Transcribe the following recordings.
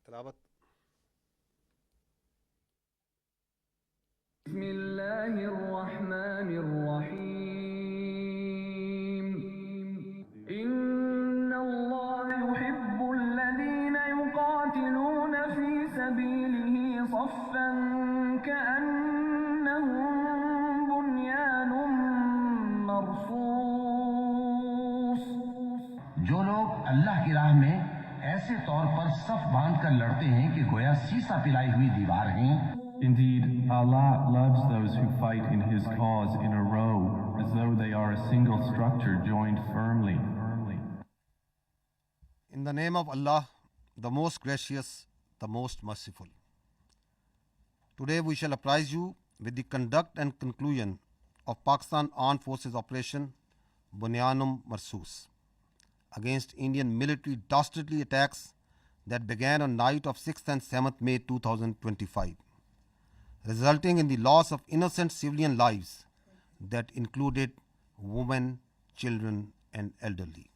तिलावत। बिस्मिल्लाहिर्रहमानिर्रहीम। इन्नल्लाह युहिब्बुल्लज़ीना युक़ातिलूना फ़ी सबीलिही सफ़्फ़न कअन्नहुम बुन्यानुम मरसूस। जो लोग अल्लाह की राह में ऐसे तौर पर सफ बांध कर लड़ते हैं कि गोया सीसा पिलाई हुई दीवार हैं। Indeed, Allah loves those who fight in His cause in a row, as though they are a single structure joined firmly. In the name of Allah, the most gracious, the most merciful. Today we shall apprise you with the conduct and conclusion of Pakistan Armed Forces Operation Bunyanum Marsoos against Indian military dastardly attacks that began on night of 6th and 7th May 2025, resulting in the loss of innocent civilian lives that included women, children and elderly.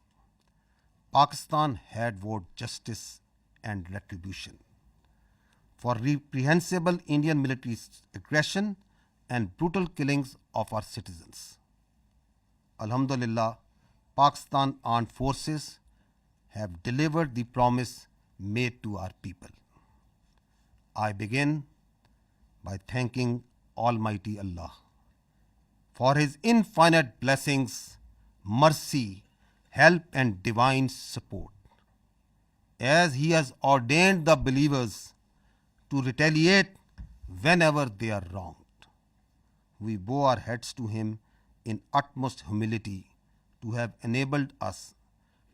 Pakistan had vowed justice and retribution for reprehensible Indian military aggression and brutal killings of our citizens. Alhamdulillah, Pakistan Armed Forces have delivered the promise made to our people. I begin by thanking Almighty Allah for His infinite blessings, mercy, help and divine support, as He has ordained the believers to retaliate whenever they are wronged. We bow our heads to Him in utmost humility to have enabled us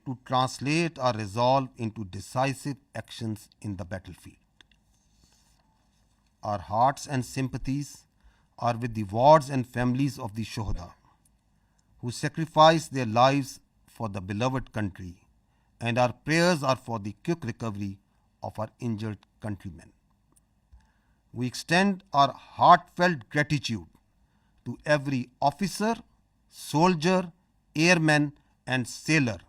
to translate our resolve into decisive actions in the battlefield. Our hearts and sympathies are with the wards and families of the Shuhada who sacrificed their lives for the beloved country, and our prayers are for the quick recovery of our injured countrymen. We extend our heartfelt gratitude to every officer, soldier, airman and sailor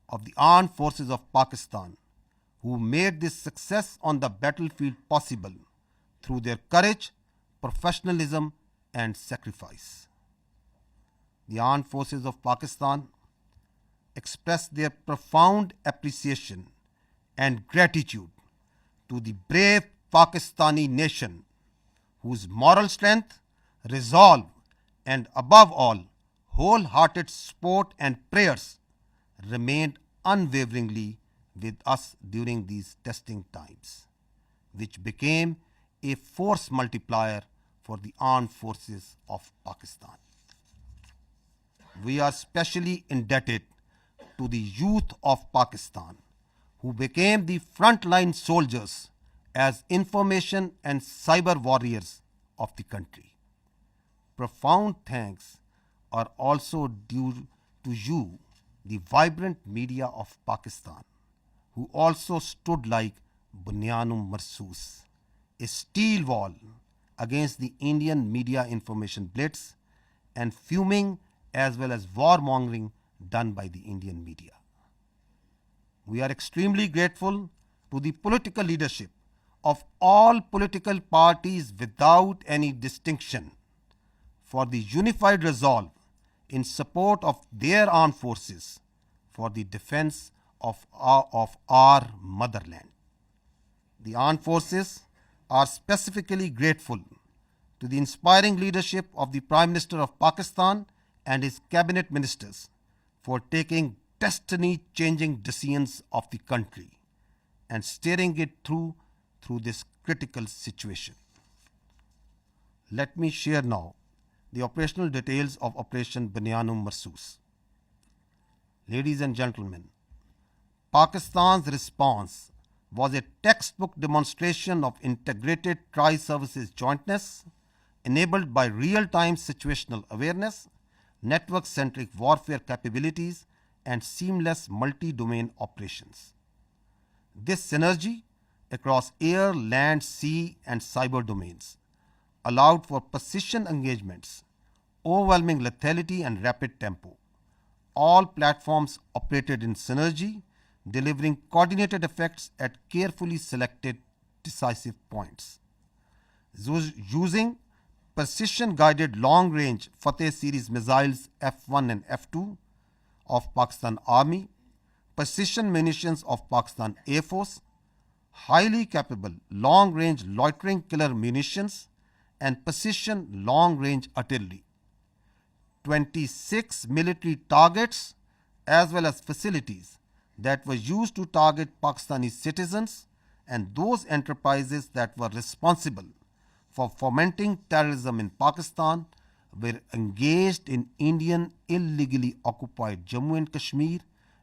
of the Armed Forces of Pakistan who made this success on the battlefield possible through their courage, professionalism and sacrifice. The Armed Forces of Pakistan express their profound appreciation and gratitude to the brave Pakistani nation whose moral strength, resolve and above all wholehearted support and prayers remained unwaveringly with us during these testing times, which became a force multiplier for the armed forces of Pakistan. We are specially indebted to the youth of Pakistan who became the frontline soldiers as information and cyber warriors of the country. Profound thanks are also due to you, the vibrant media of Pakistan, who also stood like Bunyanum Marsoos, a steel wall against the Indian media information blitz and fuming as well as warmongering done by the Indian media. We are extremely grateful to the political leadership of all political parties without any distinction for the unified resolve in support of their armed forces for the defense of our motherland. The armed forces are specifically grateful to the inspiring leadership of the Prime Minister of Pakistan and his cabinet ministers for taking destiny-changing decisions of the country and steering it through this critical situation. Let me share now the operational details of Operation Bunyanum Marsoos. Ladies and gentlemen, Pakistan's response was a textbook demonstration of integrated tri-services jointness enabled by real-time situational awareness, network-centric warfare capabilities and seamless multi-domain operations. This synergy across air, land, sea and cyber domains allowed for precision engagements, overwhelming lethality and rapid tempo. All platforms operated in synergy, delivering coordinated effects at carefully selected decisive points. Using precision-guided long-range Fateh series missiles F-1 and F-2 of Pakistan Army, precision munitions of Pakistan Air Force, highly capable long-range loitering killer munitions, and precision long-range artillery. 26 military targets as well as facilities that were used to target Pakistani citizens and those enterprises that were responsible for fomenting terrorism in Pakistan were engaged in Indian illegally occupied Jammu and Kashmir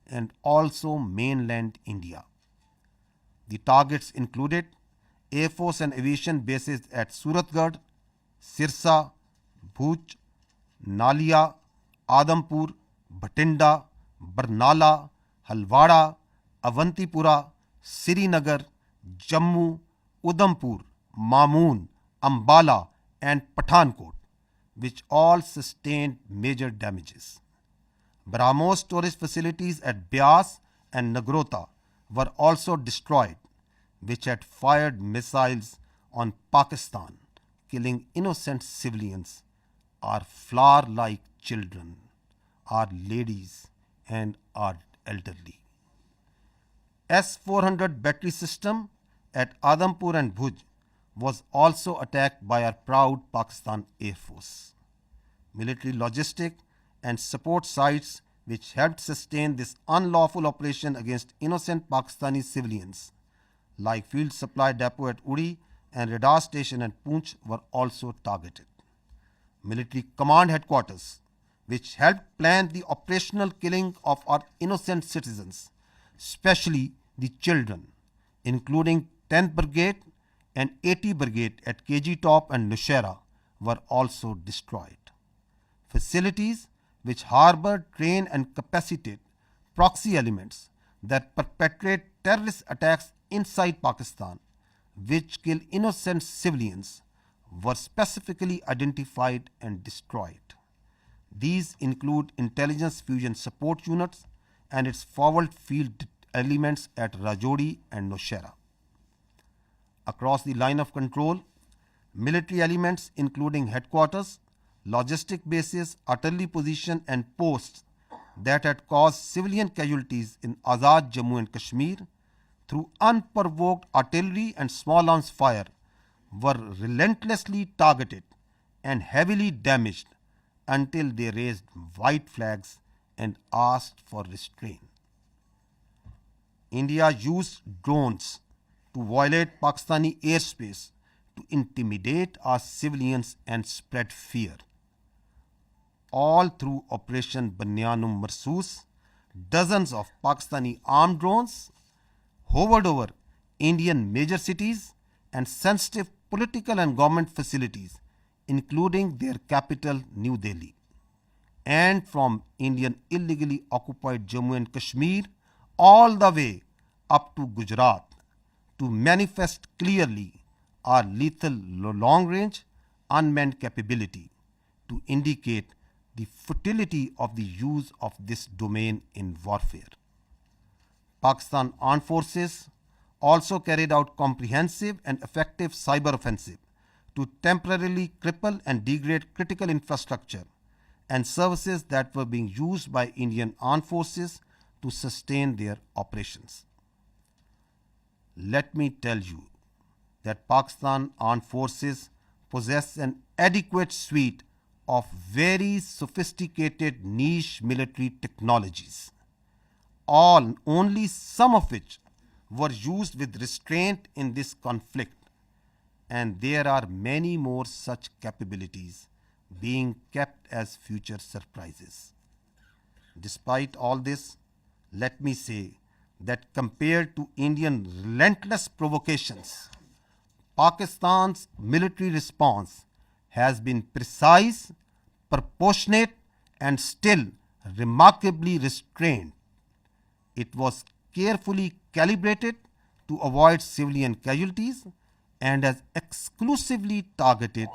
and also mainland India. The targets included Air Force and aviation bases at Suratgarh, Sirsa, Bhuj, Nalia, Adampur, Bhatinda, Barnala, Halwara, Avantipura, Srinagar, Jammu, Udhampur, Mamoon, Ambala and Pathankot, which all sustained major damages. BrahMos storage facilities at Beas and Nagrota were also destroyed, which had fired missiles on Pakistan, killing innocent civilians, our flower-like children, our ladies and our elderly. S-400 battery system at Adampur and Bhuj was also attacked by our proud Pakistan Air Force. Military logistic and support sites which helped sustain this unlawful operation against innocent Pakistani civilians, like Field Supply Depot at Uri and Radar Station at Poonch, were also targeted. Military command headquarters, which helped plan the operational killing of our innocent citizens, especially the children, including 10th Brigade and 80 Brigade at KG Top and Nushaira, were also destroyed. Facilities which harbor, train and capacitate proxy elements that perpetrate terrorist attacks inside Pakistan, which kill innocent civilians, were specifically identified and destroyed. These include Intelligence Fusion Support Units and its forward field elements at Rajouri and Nushaira. Across the line of control, military elements including headquarters, logistic bases, artillery position and posts that had caused civilian casualties in Azad Jammu and Kashmir through unprovoked artillery and small arms fire were relentlessly targeted and heavily damaged until they raised white flags and asked for restraint. India used drones to violate Pakistani airspace to intimidate our civilians and spread fear. All through Operation Banyanum Marsoos, dozens of Pakistani armed drones hovered over Indian major cities and sensitive political and government facilities, including their capital, New Delhi. And from Indian illegally occupied Jammu and Kashmir all the way up to Gujarat to manifest clearly our lethal long-range unmanned capability, to indicate the futility of the use of this domain in warfare. Pakistan Armed Forces also carried out comprehensive and effective cyber offensive to temporarily cripple and degrade critical infrastructure and services that were being used by Indian Armed Forces to sustain their operations. Let me tell you that Pakistan Armed Forces possess an adequate suite of very sophisticated niche military technologies, only some of which were used with restraint in this conflict, and there are many more such capabilities being kept as future surprises. Despite all this, let me say that compared to Indian relentless provocations, Pakistan's military response has been precise, proportionate, and still remarkably restrained. It was carefully calibrated to avoid civilian casualties and has exclusively targeted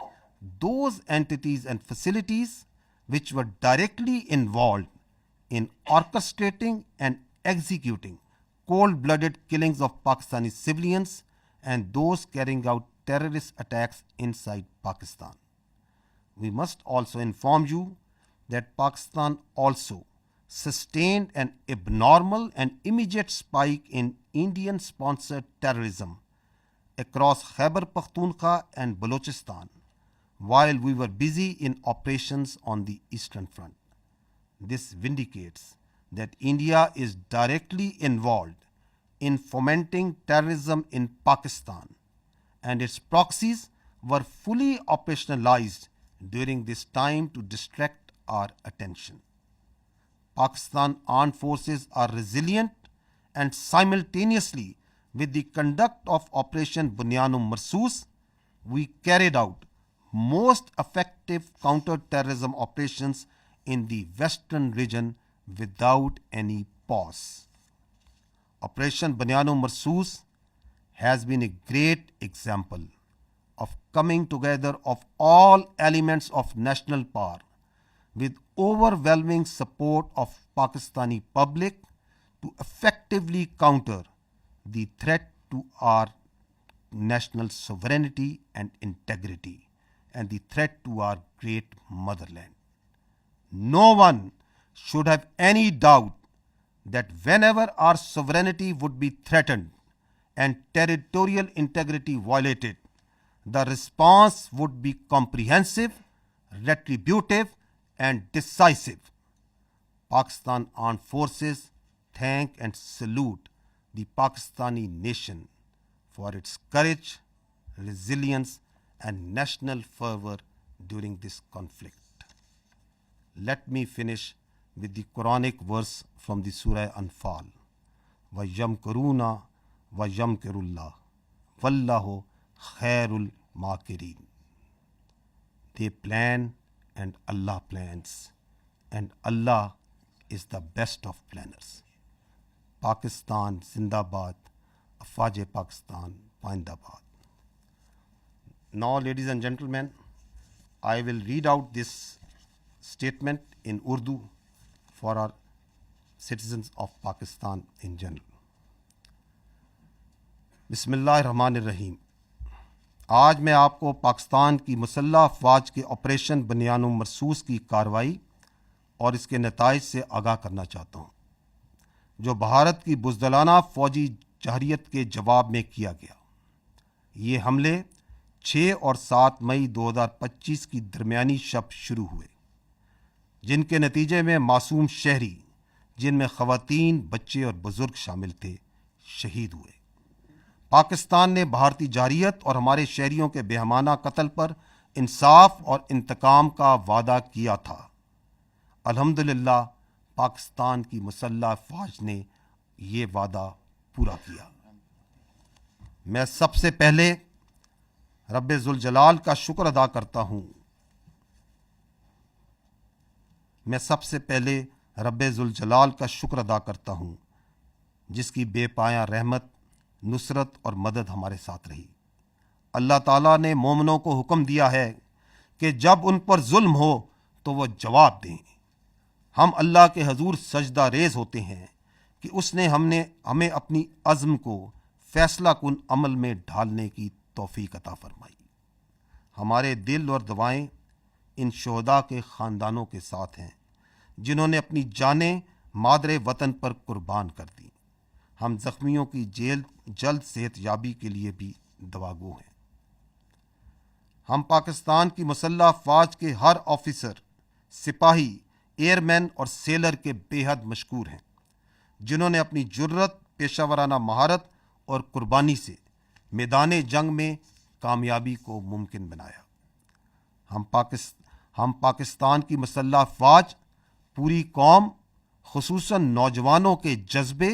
those entities and facilities which were directly involved in orchestrating and executing cold-blooded killings of Pakistani civilians and those carrying out terrorist attacks inside Pakistan. We must also inform you that Pakistan also sustained an abnormal and immediate spike in Indian-sponsored terrorism across Khyber Pakhtunkhwa and Balochistan while we were busy in operations on the Eastern Front. This vindicates that India is directly involved in fomenting terrorism in Pakistan, and its proxies were fully operationalized during this time to distract our attention. Pakistan armed forces are resilient, and simultaneously with the conduct of Operation Bunyanum Marsoos, we carried out most effective counter-terrorism operations in the western region without any pause. Operation Bunyanum Marsoos has been a great example of coming together of all elements of national power with overwhelming support of Pakistani public to effectively counter the threat to our national sovereignty and integrity and the threat to our great motherland. No one should have any doubt that whenever our sovereignty would be threatened and territorial integrity violated, the response would be comprehensive, retributive, and decisive. Pakistan Armed Forces thank and salute the Pakistani nation for its courage, resilience, and national fervor during this conflict. Let me finish with the Quranic verse from the Surah Anfal. وَيَمْكُرُونَ وَيَمْكِرُ اللَّهُ وَاللَّهُ خَيْرُ الْمَاكِرِينَ. They plan and Allah plans, and Allah is the best of planners. Pakistan Zindabad, Afaj Pakistan Paindabad. Now, ladies and gentlemen, I will read out this statement in Urdu for our citizens of Pakistan in general. बिस्मिल्लाहिर्रहमानिर्रहीम. आज मैं आपको पाकिस्तान की मुसल्लह अफवाज के operation बनियानुम मरसूस की कार्रवाई और इसके नताइज से आगाह करना चाहता हूँ, जो भारत की बुज़दिलाना फ़ौजी जहरियत के जवाब में किया गया. ये हमले 6 और 7 मई 2025 की दरमियानी शब शुरू हुए, जिनके नतीजे में मासूम शहरी, जिनमें ख़वातीन, बच्चे और बुज़ुर्ग शामिल थे, शहीद हुए. पाकिस्तान ने भारतीय जारियत और हमारे शहरियों के बेहमाना कत्ल पर इंसाफ और इंतकाम का वादा किया था. अल्हम्दुलिल्लाह पाकिस्तान की मुसल्लह अफवाज ने ये वादा पूरा किया. मैं सबसे पहले रब्बे ज़ुल जलाल का शुक्र अदा करता हूँ. मैं सबसे पहले रब्बे ज़ुल जलाल का शुक्र अदा करता हूँ, जिसकी बेपाया रहमत, नुसरत और मदद हमारे साथ रही. अल्लाह ताला ने मोमिनों को हुक्म दिया है कि जब उन पर जुल्म हो तो वो जवाब दें. हम अल्लाह के हजूर सजदा रेज होते हैं कि उसने हमें अपनी अज़्म को फैसला कुन अमल में ढालने की तौफीक अता फरमाई. हमारे दिल और दुआएं इन शोहदा के ख़ानदानों के साथ हैं जिन्होंने अपनी जानें मादरे वतन पर कुर्बान कर दी. हम ज़ख्मियों की जल्द सेहत याबी के लिए भी दुआगो हैं. हम पाकिस्तान की मुसल्लह अफवाज के हर ऑफिसर, सिपाही, एयरमैन और सेलर के बेहद मशकूर हैं, जिन्होंने अपनी जुर्रत, पेशावराना महारत और कुर्बानी से मैदान जंग में कामयाबी को मुमकिन बनाया. हम पाकिस्तान की मुसल्लह अफवाज, पूरी कौम, खुसूसन नौजवानों के जज्बे,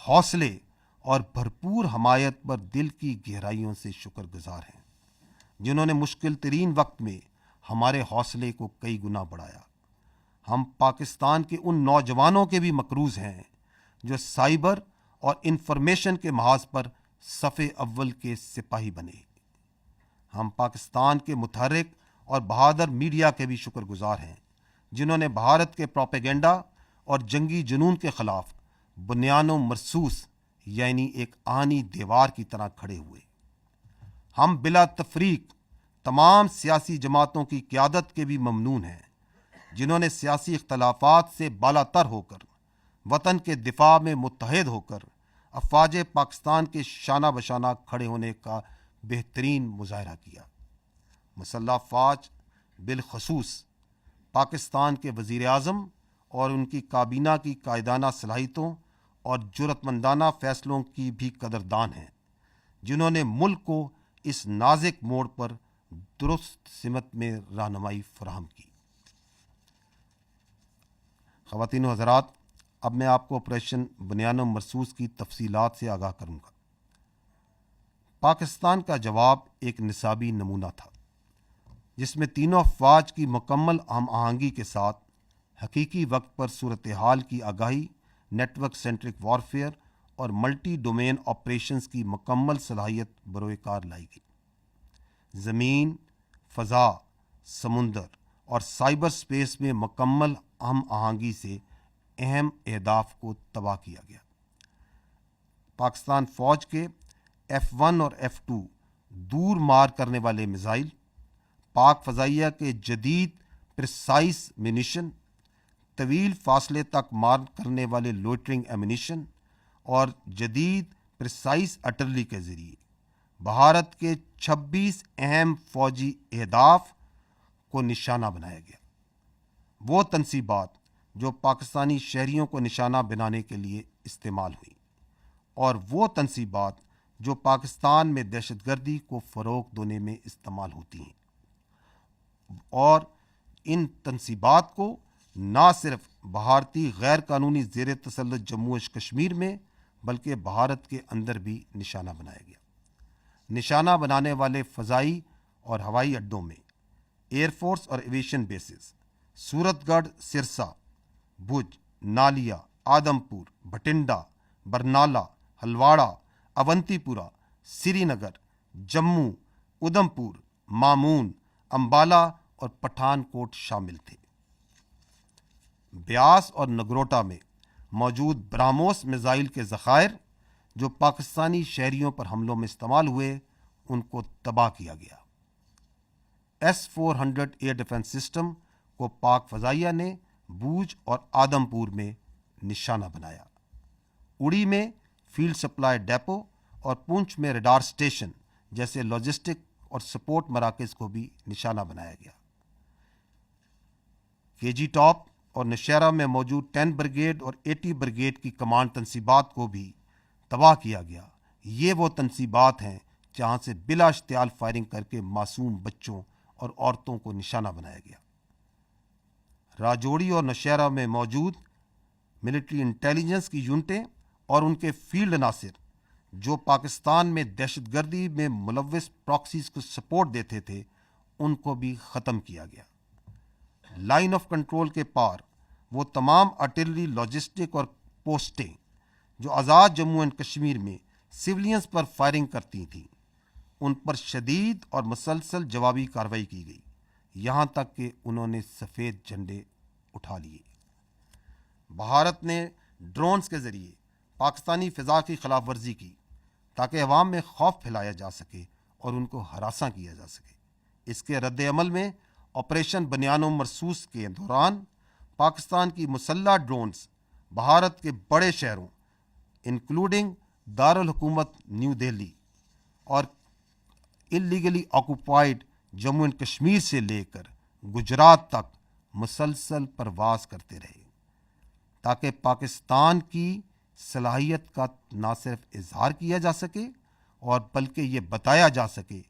हौसले और भरपूर हमायत पर दिल की गहराइयों से शुक्रगुजार हैं, जिन्होंने मुश्किल तरीन वक्त में हमारे हौसले को कई गुना बढ़ाया. हम पाकिस्तान के उन नौजवानों के भी मकरूज़ हैं जो साइबर और इंफॉर्मेशन के महाज पर सफ़े अव्वल के सिपाही बने. हम पाकिस्तान के मुतहर्रिक और बहादुर मीडिया के भी शुक्रगुजार हैं, जिन्होंने भारत के प्रोपेगेंडा और जंगी जुनून के ख़िलाफ़ बुनियानो मरसूस यानी एक आनी दीवार की तरह खड़े हुए. ہم بلا تفریق تمام سیاسی جماعتوں کی قیادت کے بھی ممنون ہیں، جنہوں نے سیاسی اختلافات سے بالا تر ہو کر وطن کے دفاع میں متحد ہو کر افواج پاکستان کے شانہ بشانہ کھڑے ہونے کا بہترین مظاہرہ کیا۔ مسلح افواج بالخصوص پاکستان کے وزیر اعظم اور ان کی کابینہ کی قائدانہ صلاحیتوں اور جرأت مندانہ فیصلوں کی بھی قدردان ہیں، جنہوں نے ملک کو اس نازک موڑ پر درست سمت میں رہنمائی فراہم کی۔ خواتین و حضرات، اب میں آپ کو آپریشن بنیان و مرصوص کی تفصیلات سے آگاہ کروں گا۔ پاکستان کا جواب ایک نصابی نمونہ تھا، جس میں تینوں افواج کی مکمل ہم آہنگی کے ساتھ حقیقی وقت پر صورتحال کی آگاہی، نیٹ ورک سینٹرک وارفیئر اور ملٹی ڈومین آپریشنز کی مکمل صلاحیت بروئے کار لائی گئی۔ زمین، فضا، سمندر اور سائبر سپیس میں مکمل ہم آہنگی سے اہم اہداف کو تباہ کیا گیا۔ پاکستان فوج کے F-1 اور F-2 دور مار کرنے والے میزائل، پاک فضائیہ کے جدید پرسائز منیشن، طویل فاصلے تک مار کرنے والے لوئٹرنگ ایمونیشن اور جدید پرسائز ارٹلری کے ذریعے بھارت کے 26 اہم فوجی اہداف کو نشانہ بنایا گیا۔ وہ تنصیبات جو پاکستانی شہریوں کو نشانہ بنانے کے لیے استعمال ہوئیں، اور وہ تنصیبات جو پاکستان میں دہشت گردی کو فروغ دینے میں استعمال ہوتی ہیں، اور ان تنصیبات کو نہ صرف بھارتی غیر قانونی زیر تسلط جموں و کشمیر میں بلکہ بھارت کے اندر بھی نشانہ بنایا گیا۔ نشانہ بنانے والے فضائی اور ہوائی اڈوں میں ایئر فورس اور ایویشن بیسز سورت گڑھ، سرسا، بھج، نالیا، آدم پور، بھٹنڈا، برنالہ، ہلواڑہ، اونتی پورہ، سری نگر، جموں، ادھم پور، مامون، امبالہ اور پٹھان کوٹ شامل تھے۔ بیاس اور نگروٹا میں موجود براموس میزائل کے ذخائر جو پاکستانی شہریوں پر حملوں میں استعمال ہوئے، ان کو تباہ کیا گیا۔ S-400 ایئر ڈیفنس سسٹم کو پاک فضائیہ نے بوجھ اور آدم پور میں نشانہ بنایا۔ اڑی میں فیلڈ سپلائی ڈیپو اور پونچھ میں ریڈار اسٹیشن جیسے لاجسٹک اور سپورٹ مراکز کو بھی نشانہ بنایا گیا۔ کے جی ٹاپ اور نوشہرہ میں موجود 10 بریگیڈ اور 80 بریگیڈ کی کمانڈ تنصیبات کو بھی تباہ کیا گیا۔ یہ وہ تنصیبات ہیں جہاں سے بلا اشتعال فائرنگ کر کے معصوم بچوں اور عورتوں کو نشانہ بنایا گیا۔ راجوڑی اور نوشہرہ میں موجود ملٹری انٹیلیجنس کی یونٹیں اور ان کے فیلڈ عناصر جو پاکستان میں دہشت گردی میں ملوث پراکسیز کو سپورٹ دیتے تھے، ان کو بھی ختم کیا گیا۔ لائن آف کنٹرول کے پار وہ تمام آرٹلری، لاجسٹک اور پوسٹیں جو آزاد جموں اینڈ کشمیر میں سولینز پر فائرنگ کرتی تھیں، ان پر شدید اور مسلسل جوابی کارروائی کی گئی، یہاں تک کہ انہوں نے سفید جھنڈے اٹھا لیے۔ بھارت نے ڈرونز کے ذریعے پاکستانی فضا کی خلاف ورزی کی تاکہ عوام میں خوف پھیلایا جا سکے اور ان کو ہراساں کیا جا سکے۔ اس کے رد عمل میں آپریشن بنیان و مرصوص کے دوران پاکستان کی مسلح ڈرونز بھارت کے بڑے شہروں انکلوڈنگ دارالحکومت نیو دہلی اور illegally occupied Jammu and Kashmir سے لے کر گجرات تک مسلسل پرواز کرتے رہے، تاکہ پاکستان کی صلاحیت کا نہ صرف اظہار کیا جا سکے اور بلکہ یہ بتایا جا سکے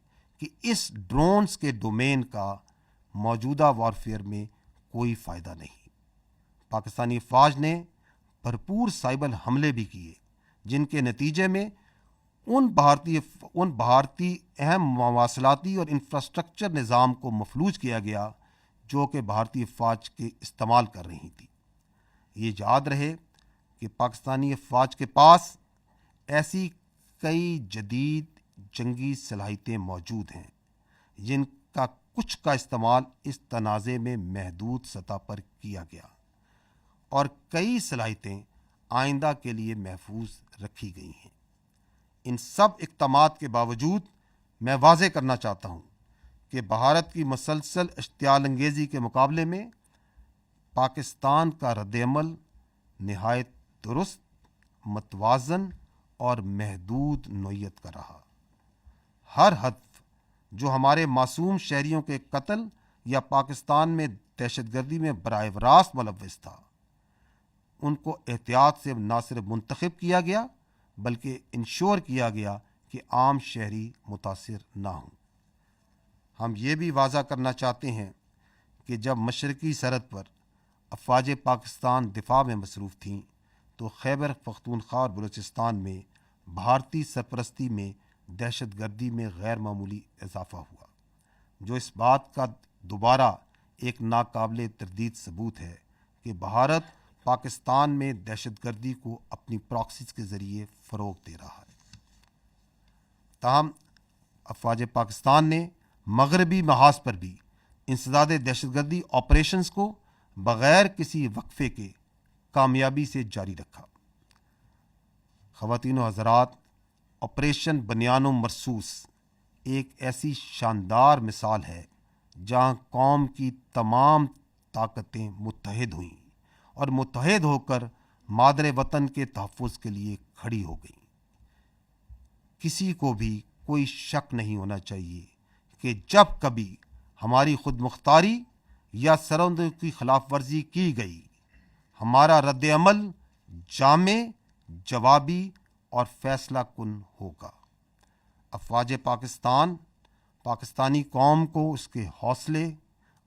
کہ اس ڈرونز کے ڈومین کا موجودہ وارفیئر میں کوئی فائدہ نہیں۔ پاکستانی افواج نے بھرپور سائبر حملے بھی کیے، جن کے نتیجے میں ان بھارتی اہم مواصلاتی اور انفراسٹرکچر نظام کو مفلوج کیا گیا جو کہ بھارتی افواج کے استعمال کر رہی تھی۔ یہ یاد رہے کہ پاکستانی افواج کے پاس ایسی کئی جدید جنگی صلاحیتیں موجود ہیں جن کا کچھ کا استعمال اس تنازع میں محدود سطح پر کیا گیا، اور کئی صلاحیتیں آئندہ کے لیے محفوظ رکھی گئی ہیں۔ ان سب اقدامات کے باوجود میں واضح کرنا چاہتا ہوں کہ بھارت کی مسلسل اشتعال انگیزی کے مقابلے میں پاکستان کا رد عمل نہایت درست، متوازن اور محدود نوعیت کا رہا۔ ہر ہدف جو ہمارے معصوم شہریوں کے قتل یا پاکستان میں دہشت گردی میں براہ راست ملوث تھا، ان کو احتیاط سے نہ صرف منتخب کیا گیا بلکہ انشور کیا گیا کہ عام شہری متاثر نہ ہوں۔ ہم یہ بھی واضح کرنا چاہتے ہیں کہ جب مشرقی سرحد پر افواج پاکستان دفاع میں مصروف تھیں تو خیبر پختونخوا اور بلوچستان میں بھارتی سرپرستی میں دہشت گردی میں غیر معمولی اضافہ ہوا، جو اس بات کا دوبارہ ایک ناقابل تردید ثبوت ہے کہ بھارت پاکستان میں دہشت گردی کو اپنی پراکسیز کے ذریعے فروغ دے رہا ہے۔ تاہم افواج پاکستان نے مغربی محاذ پر بھی انسداد دہشت گردی آپریشنز کو بغیر کسی وقفے کے کامیابی سے جاری رکھا۔ خواتین و حضرات، آپریشن بنیان و مرصوص ایک ایسی شاندار مثال ہے جہاں قوم کی تمام طاقتیں متحد ہوئیں اور متحد ہو کر مادر وطن کے تحفظ کے لیے کھڑی ہو گئیں۔ کسی کو بھی کوئی شک نہیں ہونا چاہیے کہ جب کبھی ہماری خود مختاری یا سرحدوں کی خلاف ورزی کی گئی، ہمارا رد عمل جامع، جوابی اور فیصلہ کن ہوگا۔ افواج پاکستان پاکستانی قوم کو اس کے حوصلے،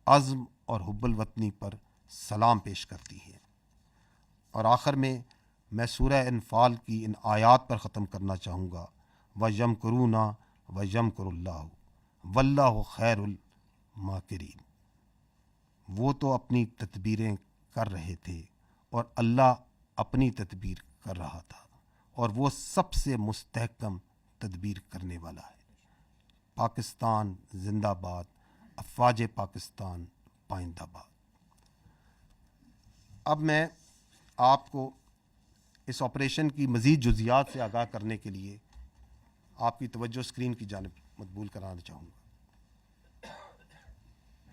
عزم اور حب الوطنی پر سلام پیش کرتی ہے۔ اور آخر میں سورہ انفال کی ان آیات پر ختم کرنا چاہوں گا، وَيَمْكُرُونَ وَيَمْكُرُ اللَّهُ وَاللَّهُ خَيْرُ الْمَاكِرِينَ۔ وہ تو اپنی تدبیریں کر رہے تھے اور اللہ اپنی تدبیر کر رہا تھا، اور وہ سب سے مستحکم تدبیر کرنے والا ہے۔ پاکستان زندہ باد، افواج پاکستان پائندہ باد۔ اب میں آپ کو اس آپریشن کی مزید جزیات سے آگاہ کرنے کے لیے آپ کی توجہ اسکرین کی جانب مقبول کرانا چاہوں گا۔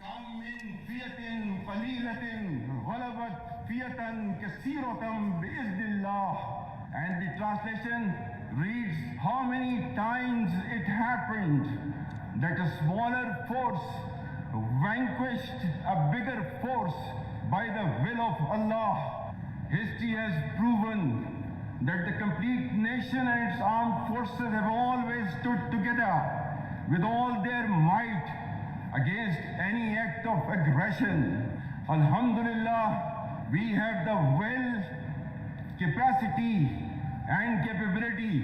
کم من فیۃ قلیلۃ غلبت فیۃ کثیرۃ بإذن اللہ۔ And the translation reads, how many times it happened that a smaller force vanquished a bigger force by the will of Allah. History has proven that the complete nation and its armed forces have always stood together with all their might against any act of aggression. Alhamdulillah, we have the will, capacity and capability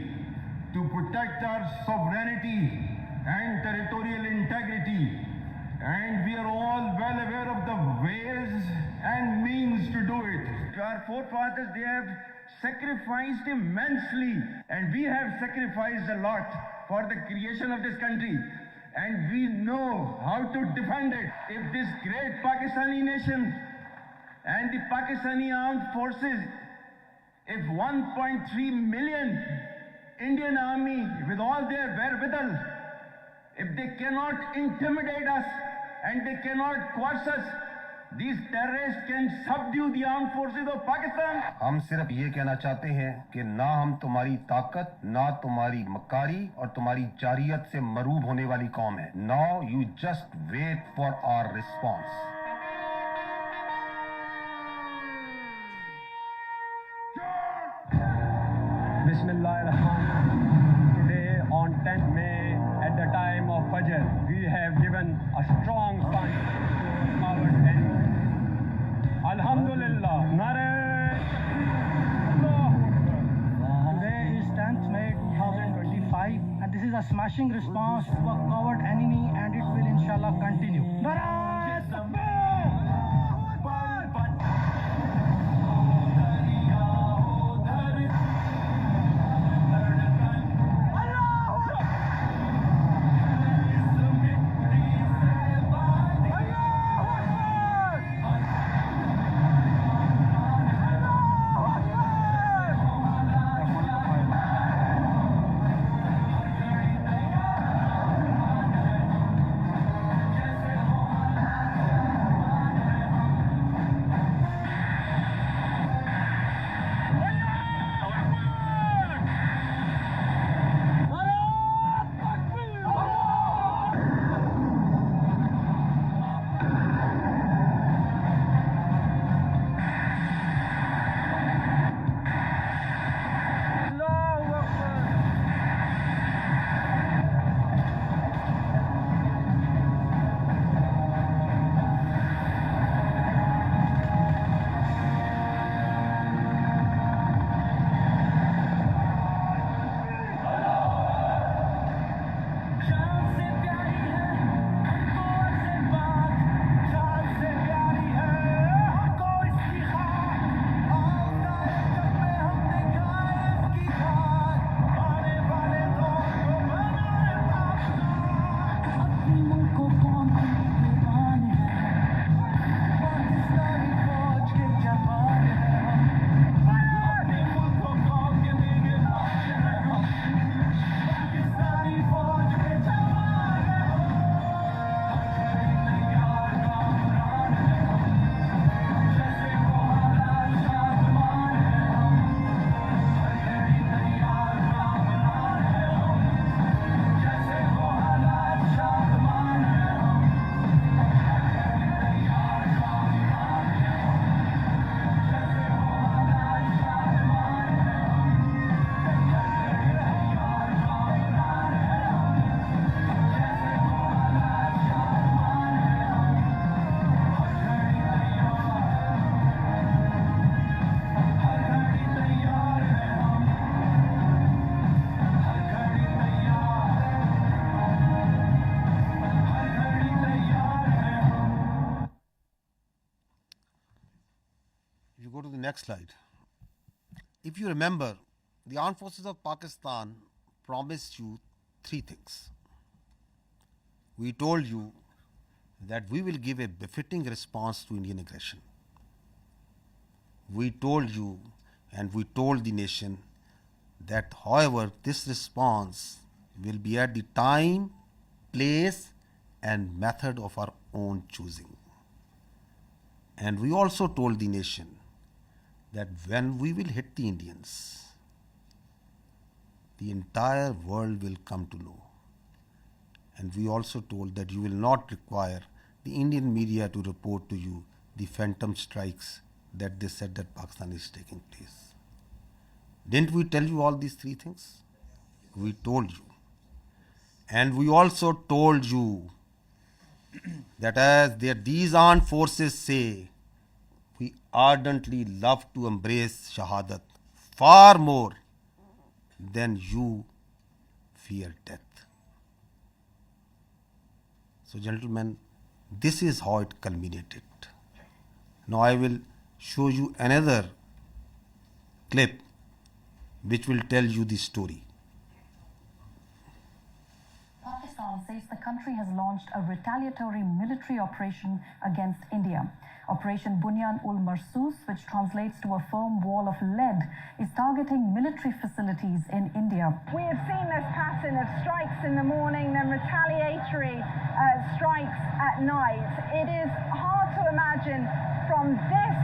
to protect our sovereignty and territorial integrity, and we are all well aware of the ways and means to do it. Our forefathers, they have sacrificed immensely, and we have sacrificed a lot for the creation of this country, and we know how to defend it. If this great Pakistani nation and the Pakistani armed forces, if 1.3 million Indian army with all their wherewithal, if they cannot intimidate us and they cannot coerce us, these terrorists can subdue the armed forces of Pakistan. ہم صرف یہ کہنا چاہتے ہیں کہ نہ ہم تمہاری طاقت، نہ تمہاری مکاری اور تمہاری جارحیت سے مروب ہونے والی قوم ہے۔ Now you just wait for our response. Bismillah ar-Rahman. Today on 10th May at the time of Fajr, we have given a strong punch to our enemy. Alhamdulillah. Nare Today is 10th May 2025 and this is a smashing response to a coward enemy and it will inshallah continue. If you go to the next slide. If you remember, the armed forces of Pakistan promised you three things. We told you that we will give a befitting response to Indian aggression. We told you and we told the nation that, however, this response will be at the time, place, and method of our own choosing. And we also told the nation that when we will hit the Indians, the entire world will come to know. And we also told that you will not require the Indian media to report to you the phantom strikes that they said that Pakistan is taking place. Didn't we tell you all these three things? We told you. And we also told you that as these armed forces say, we ardently love to embrace Shahadat far more than you fear death. So, gentlemen, this is how it culminated. Now I will show you another clip which will tell you the story. Pakistan says the country has launched a retaliatory military operation against India. Operation Bunyan ul Marsus, which translates to a firm wall of lead, is targeting military facilities in India. We have seen this pattern of strikes in the morning, then retaliatory strikes at night. It is hard to imagine from this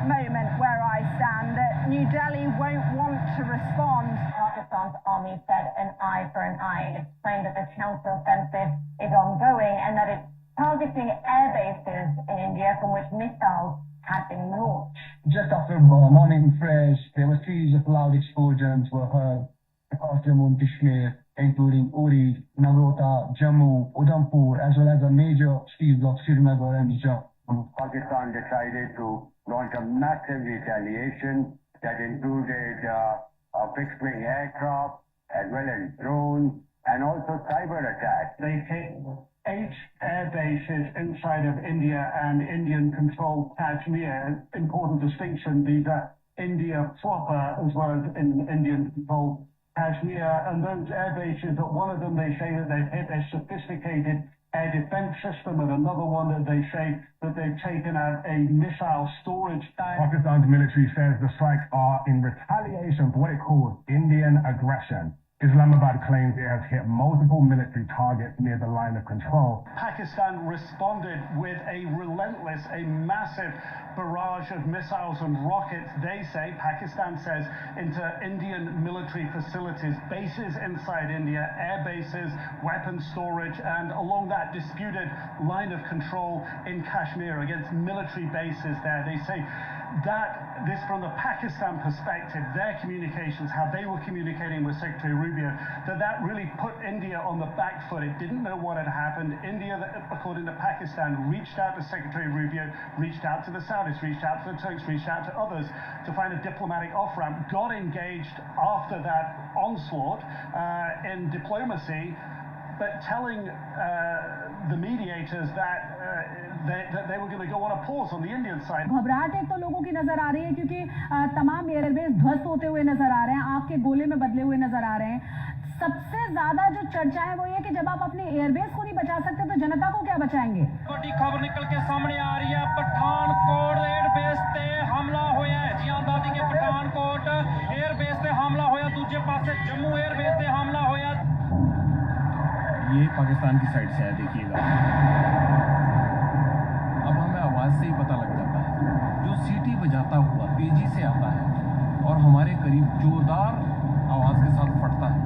moment where I stand that New Delhi won't want to respond. Pakistan's army said an eye for an eye. It's claimed that the counter-offensive is ongoing and that it's targeting air bases in India from which missiles had been launched. Just after morning fresh, there were series of loud explosions were heard across Jammu and Kashmir, including Uri, Nagrota, Jammu, Udhampur, as well as a major cities of Srinagar and Jammu. Pakistan decided to launch a massive retaliation that included fixed-wing aircraft, as well as drones, and also cyber attacks. They hit 8 air bases inside of India and Indian-controlled Kashmir. Important distinction, these are India proper as well as in Indian-controlled Kashmir. And those air bases, one of them they say that they've hit a sophisticated air defense system, and another one that they say that they've taken out a missile storage tank. Pakistan's military says the strikes are in retaliation for what it calls Indian aggression. Islamabad claims it has hit multiple military targets near the line of control. Pakistan responded with a relentless, a massive barrage of missiles and rockets, they say, Pakistan says, into Indian military facilities, bases inside India, air bases, weapons storage, and along that disputed line of control in Kashmir against military bases there. They say that this, from the Pakistan perspective, their communications, how they were communicating with Secretary Rubio, that really put India on the back foot. It didn't know what had happened. India, according to Pakistan, reached out to Secretary Rubio, reached out to the Saudis, reached out to the Turks, reached out to others to find a diplomatic off-ramp, got engaged after that onslaught in diplomacy, but telling the mediators that they were going to go on a pause on the Indian side. घबराहट एक तो लोगों की नजर आ रही है क्योंकि तमाम एयरबेस ध्वस्त होते हुए नजर आ रहे हैं, आग के गोले में बदले हुए नजर आ रहे हैं। सबसे ज्यादा जो चर्चा है वो ये कि जब आप अपने एयरबेस को नहीं बचा सकते तो जनता को क्या बचाएंगे। बड़ी खबर निकल के सामने आ रही है, पठानकोट एयरबेस ते हमला होया है। जी दादी के पठानकोट एयरबेस ते हमला होया, दूसरे पासे जम्मू एयरबेस ते हमला होया। ये पाकिस्तान की साइड से है, देखिएगा। अब हमें आवाज़ से ही पता लग जाता है, जो सीटी बजाता हुआ तेजी से आता है और हमारे करीब जोरदार आवाज़ के साथ फटता है,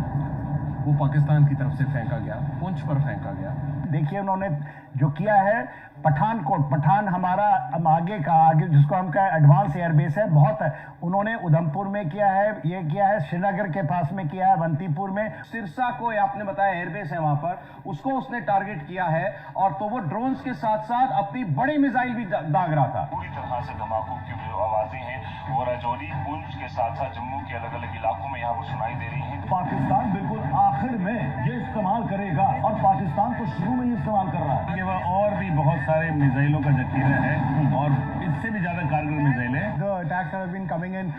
वो पाकिस्तान की तरफ से फेंका गया, पुंछ पर फेंका गया। देखिए उन्होंने जो किया है, पठानकोट, पठान हमारा आगे जिसको हम कहें एडवांस एयरबेस है, बहुत है। उन्होंने उधमपुर में किया है, ये किया है श्रीनगर के पास में किया है, अवंतीपुर में। सिरसा को आपने बताया एयरबेस है वहां पर, उसको उसने टारगेट किया है, और तो वो ड्रोन्स के साथ साथ अपनी बड़ी मिसाइल भी दाग रहा था। पूरी तरह से धमाकों की जो आवाजें हैं वो राजौरी, पुंछ के साथ साथ जम्मू के अलग अलग इलाकों में यहाँ पर सुनाई दे रही हैं। पाकिस्तान बिल्कुल आखिर में ये इस्तेमाल करेगा, और पाकिस्तान को शुरू में ही इस्तेमाल कर रहा है। और भी बहुत सारे मिसाइलों का जखीरा है, और इससे भी ज्यादा कारगर मिसाइलें the attacks that have been coming in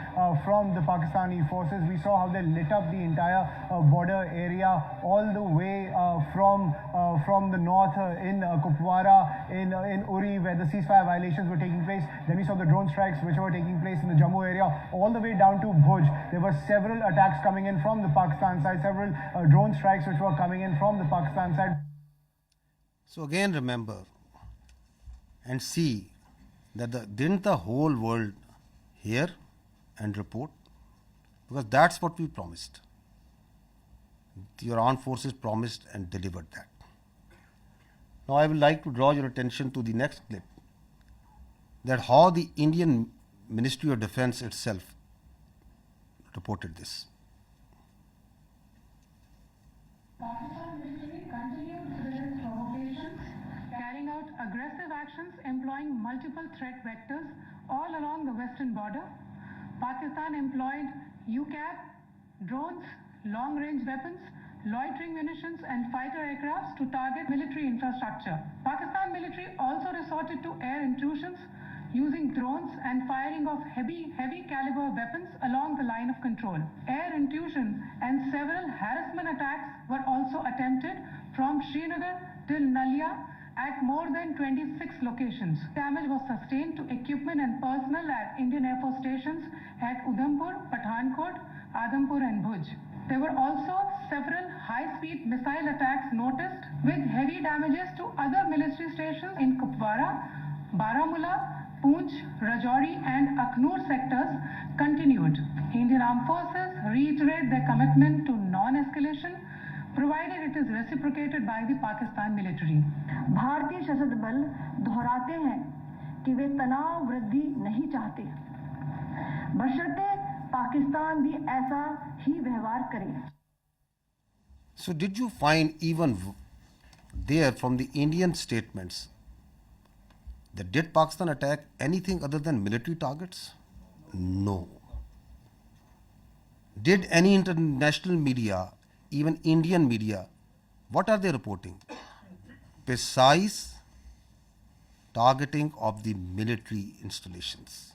from the Pakistani forces. We saw how they lit up the entire border area all the way from the north in Kupwara, in Uri, where the ceasefire violations were taking place. Then we saw the drone strikes which were taking place in the Jammu area, all the way down to Bhuj. There were several attacks coming in from the Pakistan side, several drone strikes which were coming in from the Pakistan side. So again remember and see that didn't the whole world hear and report? Because that's what we promised. Your armed forces promised and delivered that. Now I would like to draw your attention to the next clip, that how the Indian Ministry of Defence itself reported this. Pakistan military continued civilian provocations, carrying out aggressive actions employing multiple threat vectors all along the western border. Pakistan employed UCAV, drones, long-range weapons, loitering munitions and fighter aircrafts to target military infrastructure. Pakistan military also resorted to air intrusions using drones and firing of heavy caliber weapons along the line of control. Air intrusion and several harassment attacks were also attempted from Srinagar till Nalia at more than 26 locations. Damage was sustained to equipment and personnel at Indian Air Force stations at Udhampur, Pathankot, Adhampur and Bhuj. There were also several high-speed missile attacks noticed with heavy damages to other military stations in Kupwara, Baramulla, Poonch, Rajouri and Aknoor sectors continued. Indian Armed Forces reiterate their commitment to non-escalation, provided it is reciprocated by the Pakistan military. भारतीय सशस्त्र बल दोहराते हैं कि वे तनाव वृद्धि नहीं चाहते, बशर्ते पाकिस्तान भी ऐसा ही व्यवहार करे. So did you find even there from the Indian statements that did Pakistan attack anything other than military targets? No. Did any international media, even Indian media, what are they reporting? Precise targeting of the military installations,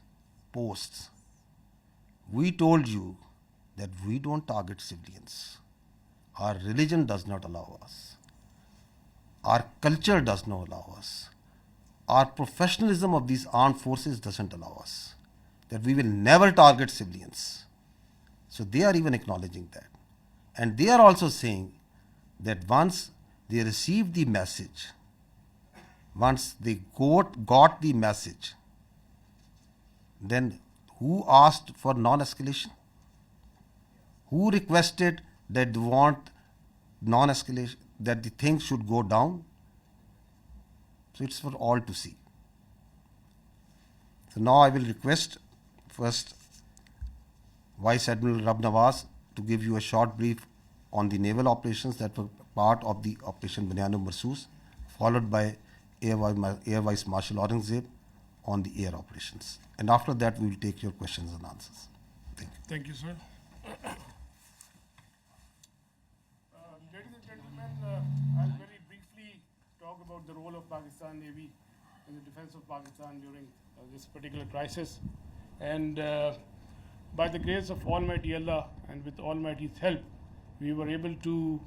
posts. We told you that we don't target civilians. Our religion does not allow us. Our culture does not allow us. Our professionalism of these armed forces doesn't allow us. That we will never target civilians. So they are even acknowledging that. And they are also saying that once they received the message, once they got the message, then who asked for non-escalation? Who requested that they want non-escalation, that the things should go down? So it's for all to see. So now I will request first Vice Admiral Rab Nawaz to give you a short brief on the naval operations that were part of the Operation Bunyan Marsoos, followed by Air Vice Marshal Aurangzeb on the air operations. And after that, we will take your questions and answers. Thank you. Thank you, sir. Ladies and gentlemen, I'll very briefly talk about the role of Pakistan Navy in the defense of Pakistan during this particular crisis. And by the grace of Almighty Allah and with Almighty's help, we were able to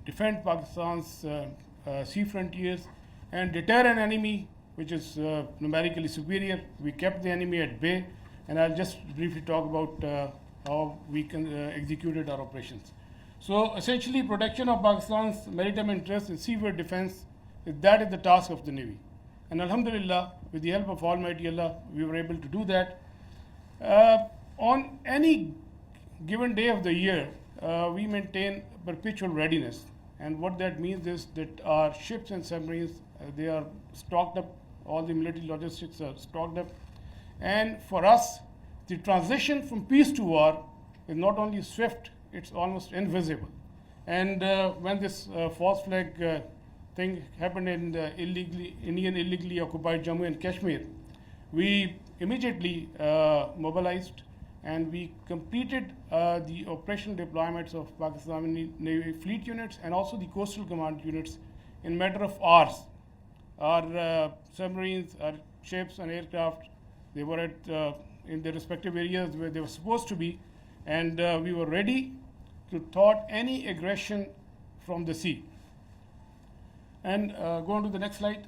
defend Pakistan's sea frontiers and deter an enemy which is numerically superior. We kept the enemy at bay, and I'll just briefly talk about how we executed our operations. So essentially, protection of Pakistan's maritime interests and seaworld defense, that is the task of the Navy. And Alhamdulillah, with the help of Almighty Allah, we were able to do that. On any given day of the year, we maintain perpetual readiness. And what that means is that our ships and submarines, they are stocked up, all the military logistics are stocked up. And for us, the transition from peace to war is not only swift, it's almost invisible. And when this false flag thing happened in the Indian illegally occupied Jammu and Kashmir, we immediately mobilized and we completed the operational deployments of Pakistani Navy fleet units and also the coastal command units in matter of hours. Our submarines, our ships and aircraft They were in their respective areas where they were supposed to be, and we were ready to thwart any aggression from the sea. And go on to the next slide.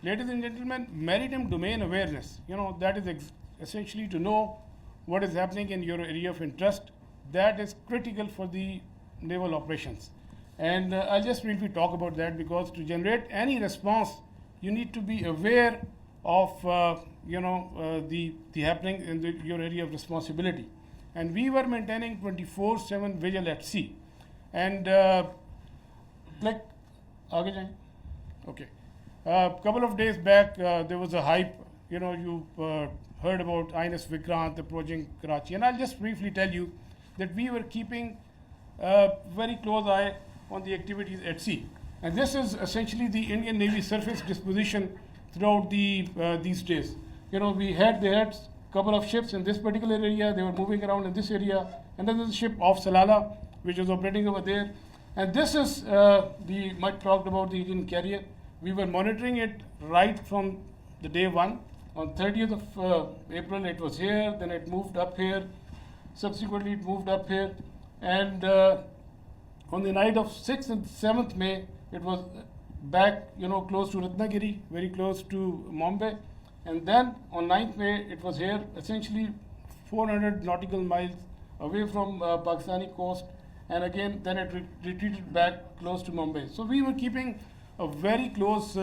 Ladies and gentlemen, maritime domain awareness, that is essentially to know what is happening in your area of interest. That is critical for the naval operations. And I'll just briefly talk about that, because to generate any response, you need to be aware of the happening in your area of responsibility. And we were maintaining 24/7 vigil at sea. And okay. A couple of days back, there was a hype. You heard about INS Vikrant approaching Karachi, and I'll just briefly tell you that we were keeping a very close eye on the activities at sea. And this is essentially the Indian Navy surface disposition throughout these days. They had a couple of ships in this particular area. They were moving around in this area. Another ship off Salalah, which was operating over there. And this is the much talked about the Indian carrier. We were monitoring it right from the day one. On 30th of April, it was here. Then it moved up here. Subsequently, it moved up here. And on the night of 6th and 7th May, it was back, close to Ratnagiri, very close to Mumbai. And then on 9th May, it was here, essentially 400 nautical miles away from Pakistani coast. And again, then it retreated back close to Mumbai. So we were keeping a very close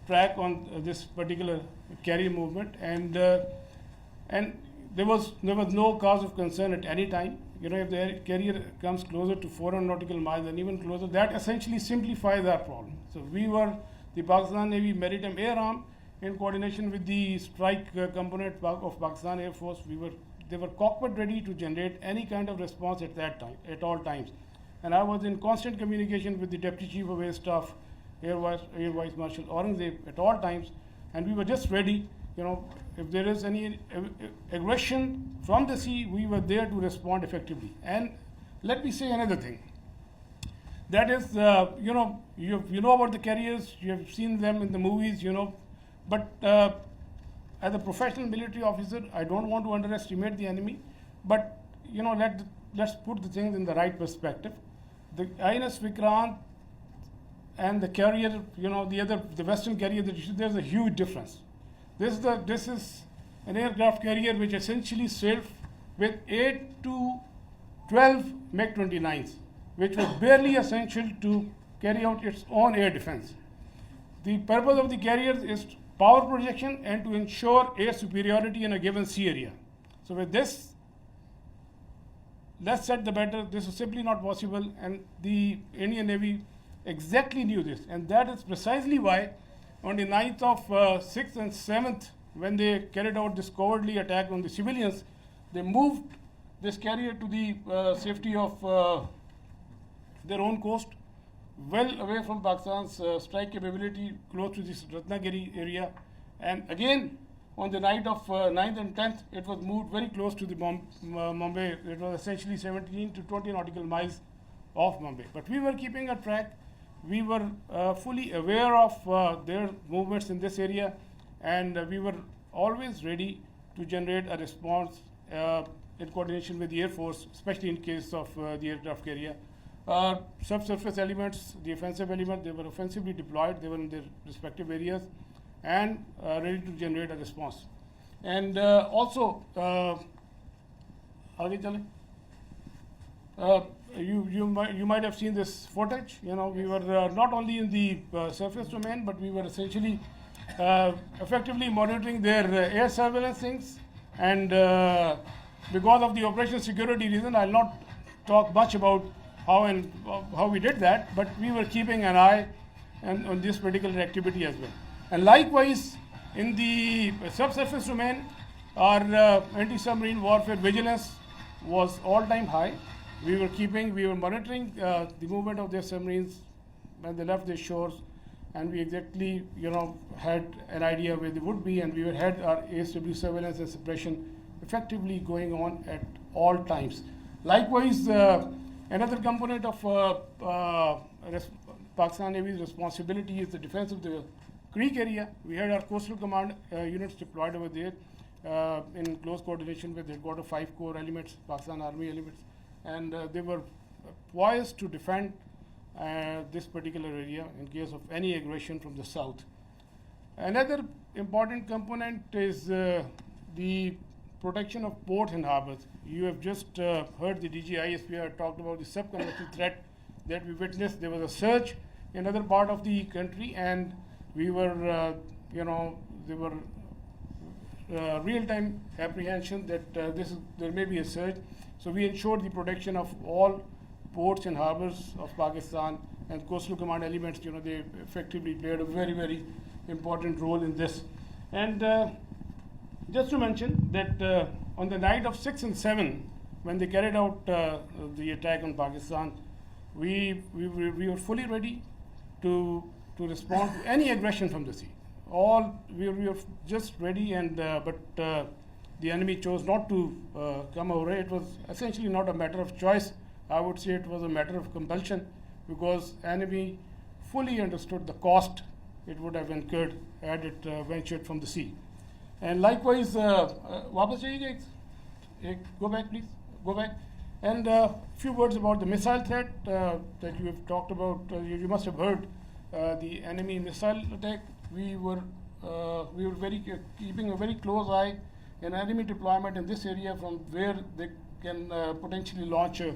track on this particular carrier movement, and there was no cause of concern at any time. If the carrier comes closer to 400 nautical miles and even closer, that essentially simplifies our problem. So we were the Pakistan Navy Maritime Air Arm, in coordination with the strike component of Pakistan Air Force. They were cockpit ready to generate any kind of response at that time, at all times. And I was in constant communication with the Deputy Chief of Air Staff, Air Vice Marshal Aurangzeb, at all times, and we were just ready. If there is any aggression from the sea, we were there to respond effectively. And let me say another thing. That is, you know about the carriers, you have seen them in the movies, but as a professional military officer, I don't want to underestimate the enemy, but let's put the things in the right perspective. The INS Vikrant and the carrier, the Western carrier, there's a huge difference. This is an aircraft carrier which essentially sailed with 8 to 12 MiG-29s, which was barely essential to carry out its own air defense. The purpose of the carriers is power projection and to ensure air superiority in a given sea area. So with this, less said the better. This is simply not possible, and the Indian Navy exactly knew this, and that is precisely why on the 9th of 6th and 7th, when they carried out this cowardly attack on the civilians, they moved this carrier to the safety of their own coast, well away from Pakistan's strike capability, close to this Ratnagiri area. And again, on the night of 9th and 10th, it was moved very close to the Mumbai. It was essentially 17 to 20 nautical miles off Mumbai. But we were keeping a track. We were fully aware of their movements in this area, and we were always ready to generate a response in coordination with the Air Force, especially in case of the aircraft carrier. Subsurface elements, the offensive element, they were offensively deployed. They were in their respective areas and ready to generate a response. And also, you might have seen this footage. We were not only in the surface domain, but we were essentially effectively monitoring their air surveillance things. And because of the operational security reason, I'll not talk much about how we did that, but we were keeping an eye on this particular activity as well. And likewise, in the subsurface domain, our anti-submarine warfare vigilance was all-time high. We were monitoring the movement of their submarines when they left their shores, and we exactly, had an idea where they would be, and we had our ASW surveillance and suppression effectively going on at all times. Likewise, another component of Pakistan Navy's responsibility is the defense of the Creek area, we had our coastal command units deployed over there in close coordination with headquarter 5 Corps elements, Pakistan Army elements, and they were poised to defend this particular area in case of any aggression from the south. Another important component is the protection of ports and harbors. You have just heard the DG ISPR talked about the subcontinental threat that we witnessed. There was a surge in other part of the country, and we were, there were real-time apprehension that there may be a surge. So we ensured the protection of all ports and harbors of Pakistan, and coastal command elements, they effectively played a very, very important role in this. And just to mention that on the night of 6 and 7, when they carried out the attack on Pakistan, we were fully ready to respond to any aggression from the sea. We were just ready, and but the enemy chose not to come our way. It was essentially not a matter of choice. I would say it was a matter of compulsion, because enemy fully understood the cost it would have incurred had it ventured from the sea. And likewise, वापस जाइएगा, go back please, go back. And a few words about the missile threat that you have talked about. You must have heard the enemy missile attack. We were keeping a very close eye on enemy deployment in this area, from where they can potentially launch a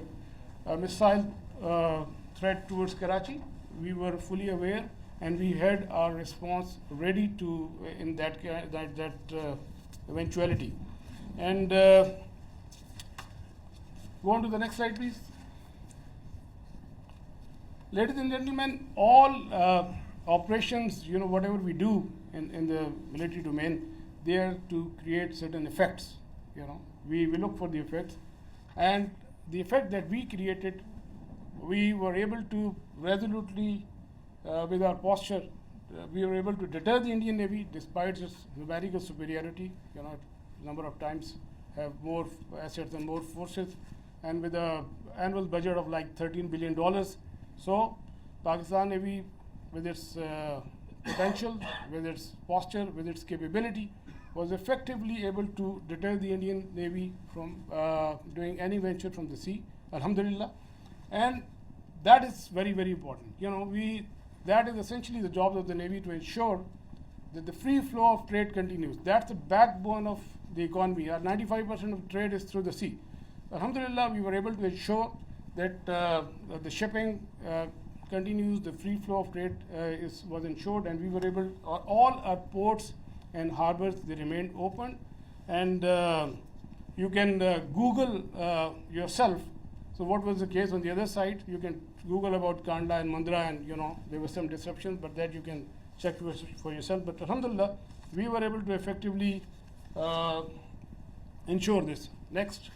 missile threat towards Karachi. We were fully aware, and we had our response ready to in that eventuality. And go on to the next slide, please. Ladies and gentlemen, all operations, whatever we do in the military domain, they are to create certain effects. We look for the effects, and the effect that we created, we were able to resolutely, with our posture, we were able to deter the Indian Navy despite its numerical superiority. Number of times have more assets and more forces, and with an annual budget of like $13 billion. So Pakistan Navy, with its potential, with its posture, with its capability, was effectively able to deter the Indian Navy from doing any venture from the sea, alhamdulillah. And that is very, very important. That is essentially the job of the Navy, to ensure that the free flow of trade continues. That's the backbone of the economy. Our 95% of trade is through the sea. Alhamdulillah, we were able to ensure that the shipping continues, the free flow of trade was ensured, and we were able, all our ports and harbors, they remained open. And you can Google yourself. So what was the case on the other side? You can Google about Kanda and Mandra, and there was some disruptions, but that you can check for yourself. But alhamdulillah, we were able to effectively ensure this. Next.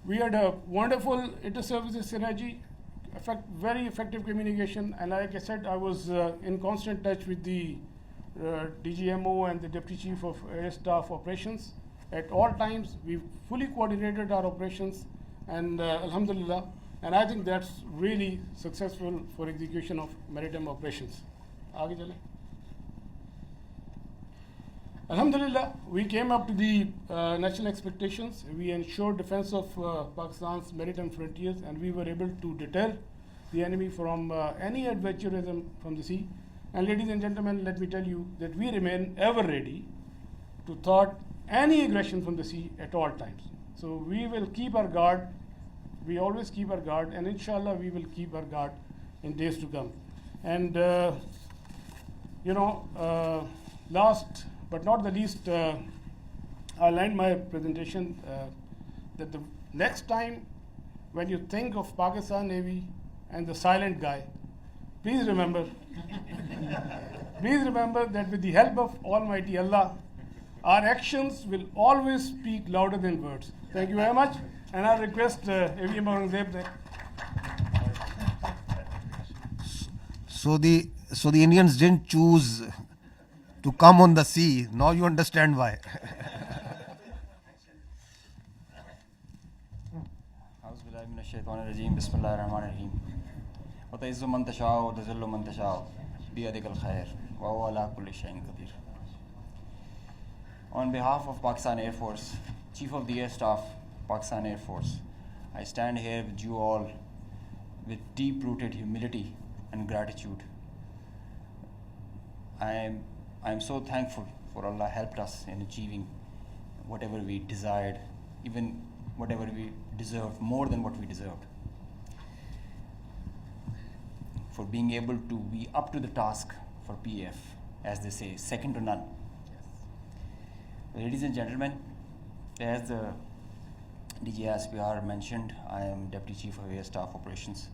We had a wonderful inter-services synergy, very effective communication, and like I said, I was in constant touch with the DGMO and the Deputy Chief of Air Staff Operations. At all times, we fully coordinated our operations, and alhamdulillah, and I think that's really successful for execution of maritime operations. Aage chale. Alhamdulillah, we came up to the national expectations. We ensured defense of Pakistan's maritime frontiers, and we were able to deter the enemy from any adventurism from the sea. And ladies and gentlemen, let me tell you that we remain ever ready to thwart any aggression from the sea at all times. So we will keep our guard. We always keep our guard, and inshallah we will keep our guard in days to come. And last but not the least, I'll end my presentation that the next time when you think of Pakistan Navy and the silent guy, please remember that with the help of Almighty Allah, our actions will always speak louder than words. Thank you very much, and I request AVM Aurangzeb. So the Indians didn't choose to come on the sea. Now you understand why. Bismillahir Rahmanir Rahim. وَتَعِزُّ مَن تَشَاءُ وَتُذِلُّ مَن تَشَاءُ بيدك الخير وهو على كل شيء قدير. On behalf of Pakistan Air Force, Chief of the Air Staff, Pakistan Air Force, I stand here with you all with deep-rooted humility and gratitude. I am so thankful for Allah helped us in achieving whatever we desired, even whatever we deserved, more than what we deserved. For being able to be up to the task for PF, as they say, second to none. Ladies and gentlemen, as the DG ISPR mentioned, I am Deputy Chief of Air Staff Operations.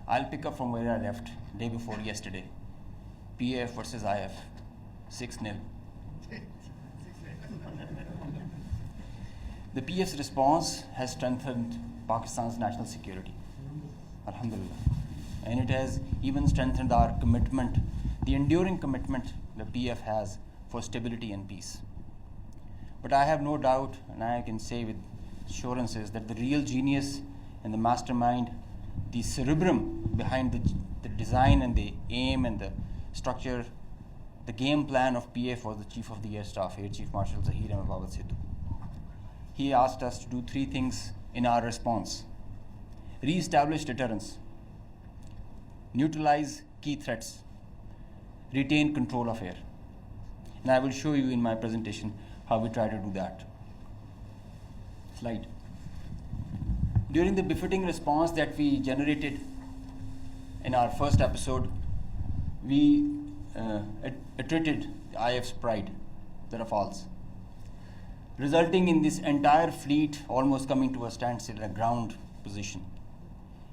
I'll pick up from where I left day before yesterday. PF versus IF, 6-0. The PF's response has strengthened Pakistan's national security, alhamdulillah. And it has even strengthened our commitment, the enduring commitment the PF has for stability and peace. But I have no doubt, and I can say with assurances, that the real genius and the mastermind, the cerebrum behind the design and the aim and the structure, the game plan of PF was the Chief of the Air Staff, Air Chief Marshal Zahir Ahmed Babad Sidhu. He asked us to do 3 things in our response: re-establish deterrence, neutralize key threats, retain control of air. And I will show you in my presentation how we try to do that. Slide. During the befitting response that we generated in our first episode, we attrited the IF's pride, the Rafales, resulting in this entire fleet almost coming to a standstill in a ground position.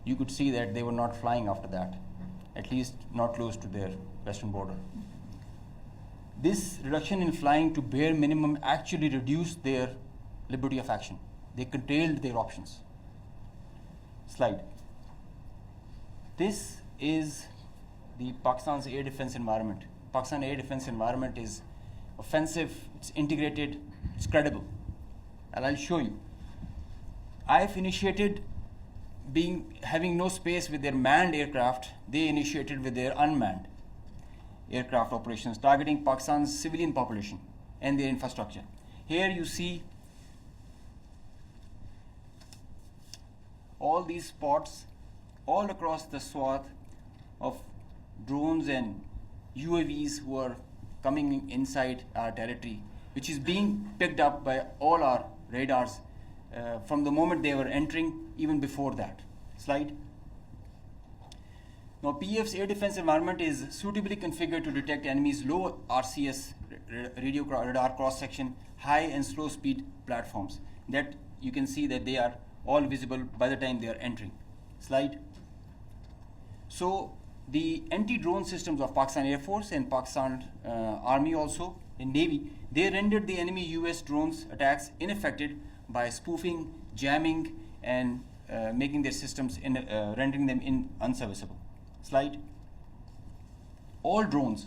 You could see that they were not flying after that, at least not close to their western border. This reduction in flying to bare minimum actually reduced their liberty of action. They curtailed their options. Slide. This is the Pakistan's air defense environment. Pakistan air defense environment is offensive, it's integrated, it's credible. And I'll show you. IF initiated having no space with their manned aircraft. They initiated with their unmanned aircraft operations, targeting Pakistan's civilian population and their infrastructure. Here you see all these spots all across the swath of drones and UAVs who are coming inside our territory, which is being picked up by all our radars from the moment they were entering, even before that. Slide. Now, PF's air defense environment is suitably configured to detect enemies' low RCS radio radar cross-section, high and slow speed platforms. That you can see that they are all visible by the time they are entering. Slide. So the anti-drone systems of Pakistan Air Force and Pakistan Army also and Navy, they rendered the enemy US drones attacks ineffective by spoofing, jamming, and making their systems rendering them unserviceable. Slide. All drones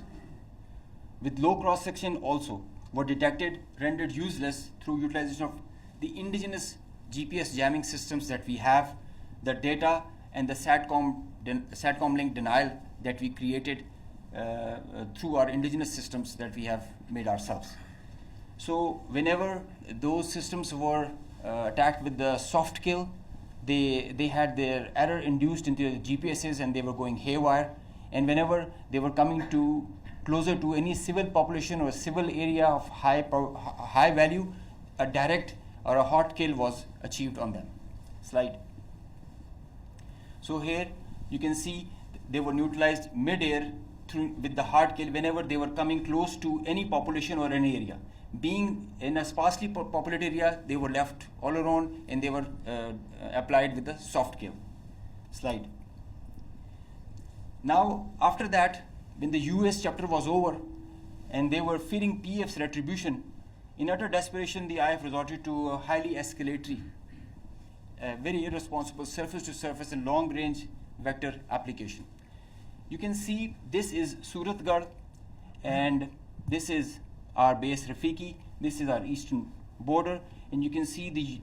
with low cross section also were detected, rendered useless through utilization of the indigenous GPS jamming systems that we have, the data and the SATCOM link denial that we created through our indigenous systems that we have made ourselves. So whenever those systems were attacked with the soft kill, they had their error induced into the GPSs and they were going haywire. And whenever they were coming closer to any civil population or civil area of high value, a direct or a hot kill was achieved on them. Slide. So here you can see they were neutralized mid-air with the hard kill whenever they were coming close to any population or any area. Being in a sparsely populated area, they were left all around and they were applied with the soft kill. Slide. Now, after that, when the US chapter was over and they were fearing PF's retribution, in utter desperation, the IF resorted to a highly escalatory, very irresponsible surface-to-surface and long-range vector application. You can see this is Suratgarh and this is our base Rafiki. This is our eastern border, and you can see the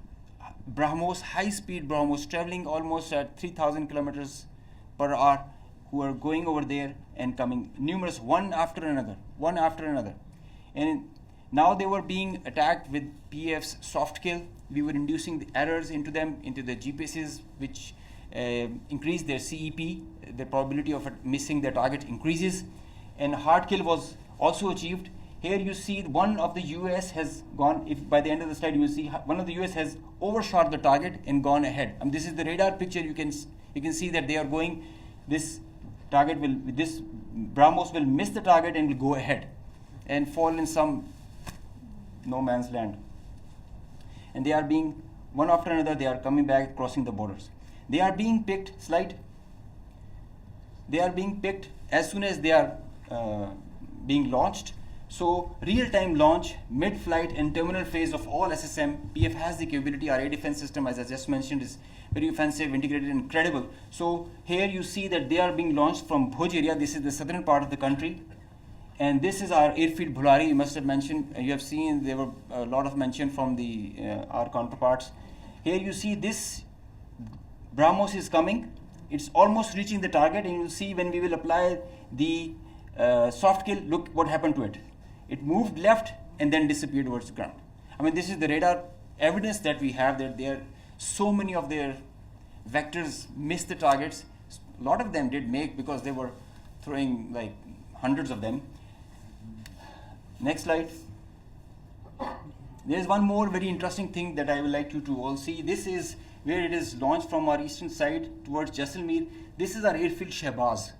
BrahMos, high-speed BrahMos traveling almost at 3,000 kilometers per hour, who are going over there and coming, numerous, one after another. And now they were being attacked with PF's soft kill. We were inducing the errors into them, into the GPSs, which increased their CEP. The probability of missing their target increases. And hard kill was also achieved. Here you see one of the US has gone, if by the end of the slide you will see one of the US has overshot the target and gone ahead. This is the radar picture. You can see that they are going, this target will, this BrahMos will miss the target and will go ahead and fall in some no man's land. And they are being, one after another, they are coming back, crossing the borders. They are being picked, they are being picked as soon as they are being launched. So real-time launch, mid-flight and terminal phase of all SSM, PF has the capability. Our air defense system, as I just mentioned, is very offensive, integrated and credible. So here you see that they are being launched from Bhuj area. This is the southern part of the country. And this is our airfield Bhulari. You must have mentioned, you have seen there were a lot of mention from the our counterparts. Here you see this BrahMos is coming. It's almost reaching the target, and you'll see when we will apply the soft kill, look what happened to it. It moved left and then disappeared towards the ground. I mean, this is the radar evidence that we have, that there so many of their vectors missed the targets. A lot of them did make, because they were throwing like hundreds of them. Next slide. There is one more very interesting thing that I would like you to all see. This is where it is launched from our eastern side towards Jaisalmer. This is our airfield Shahbaz,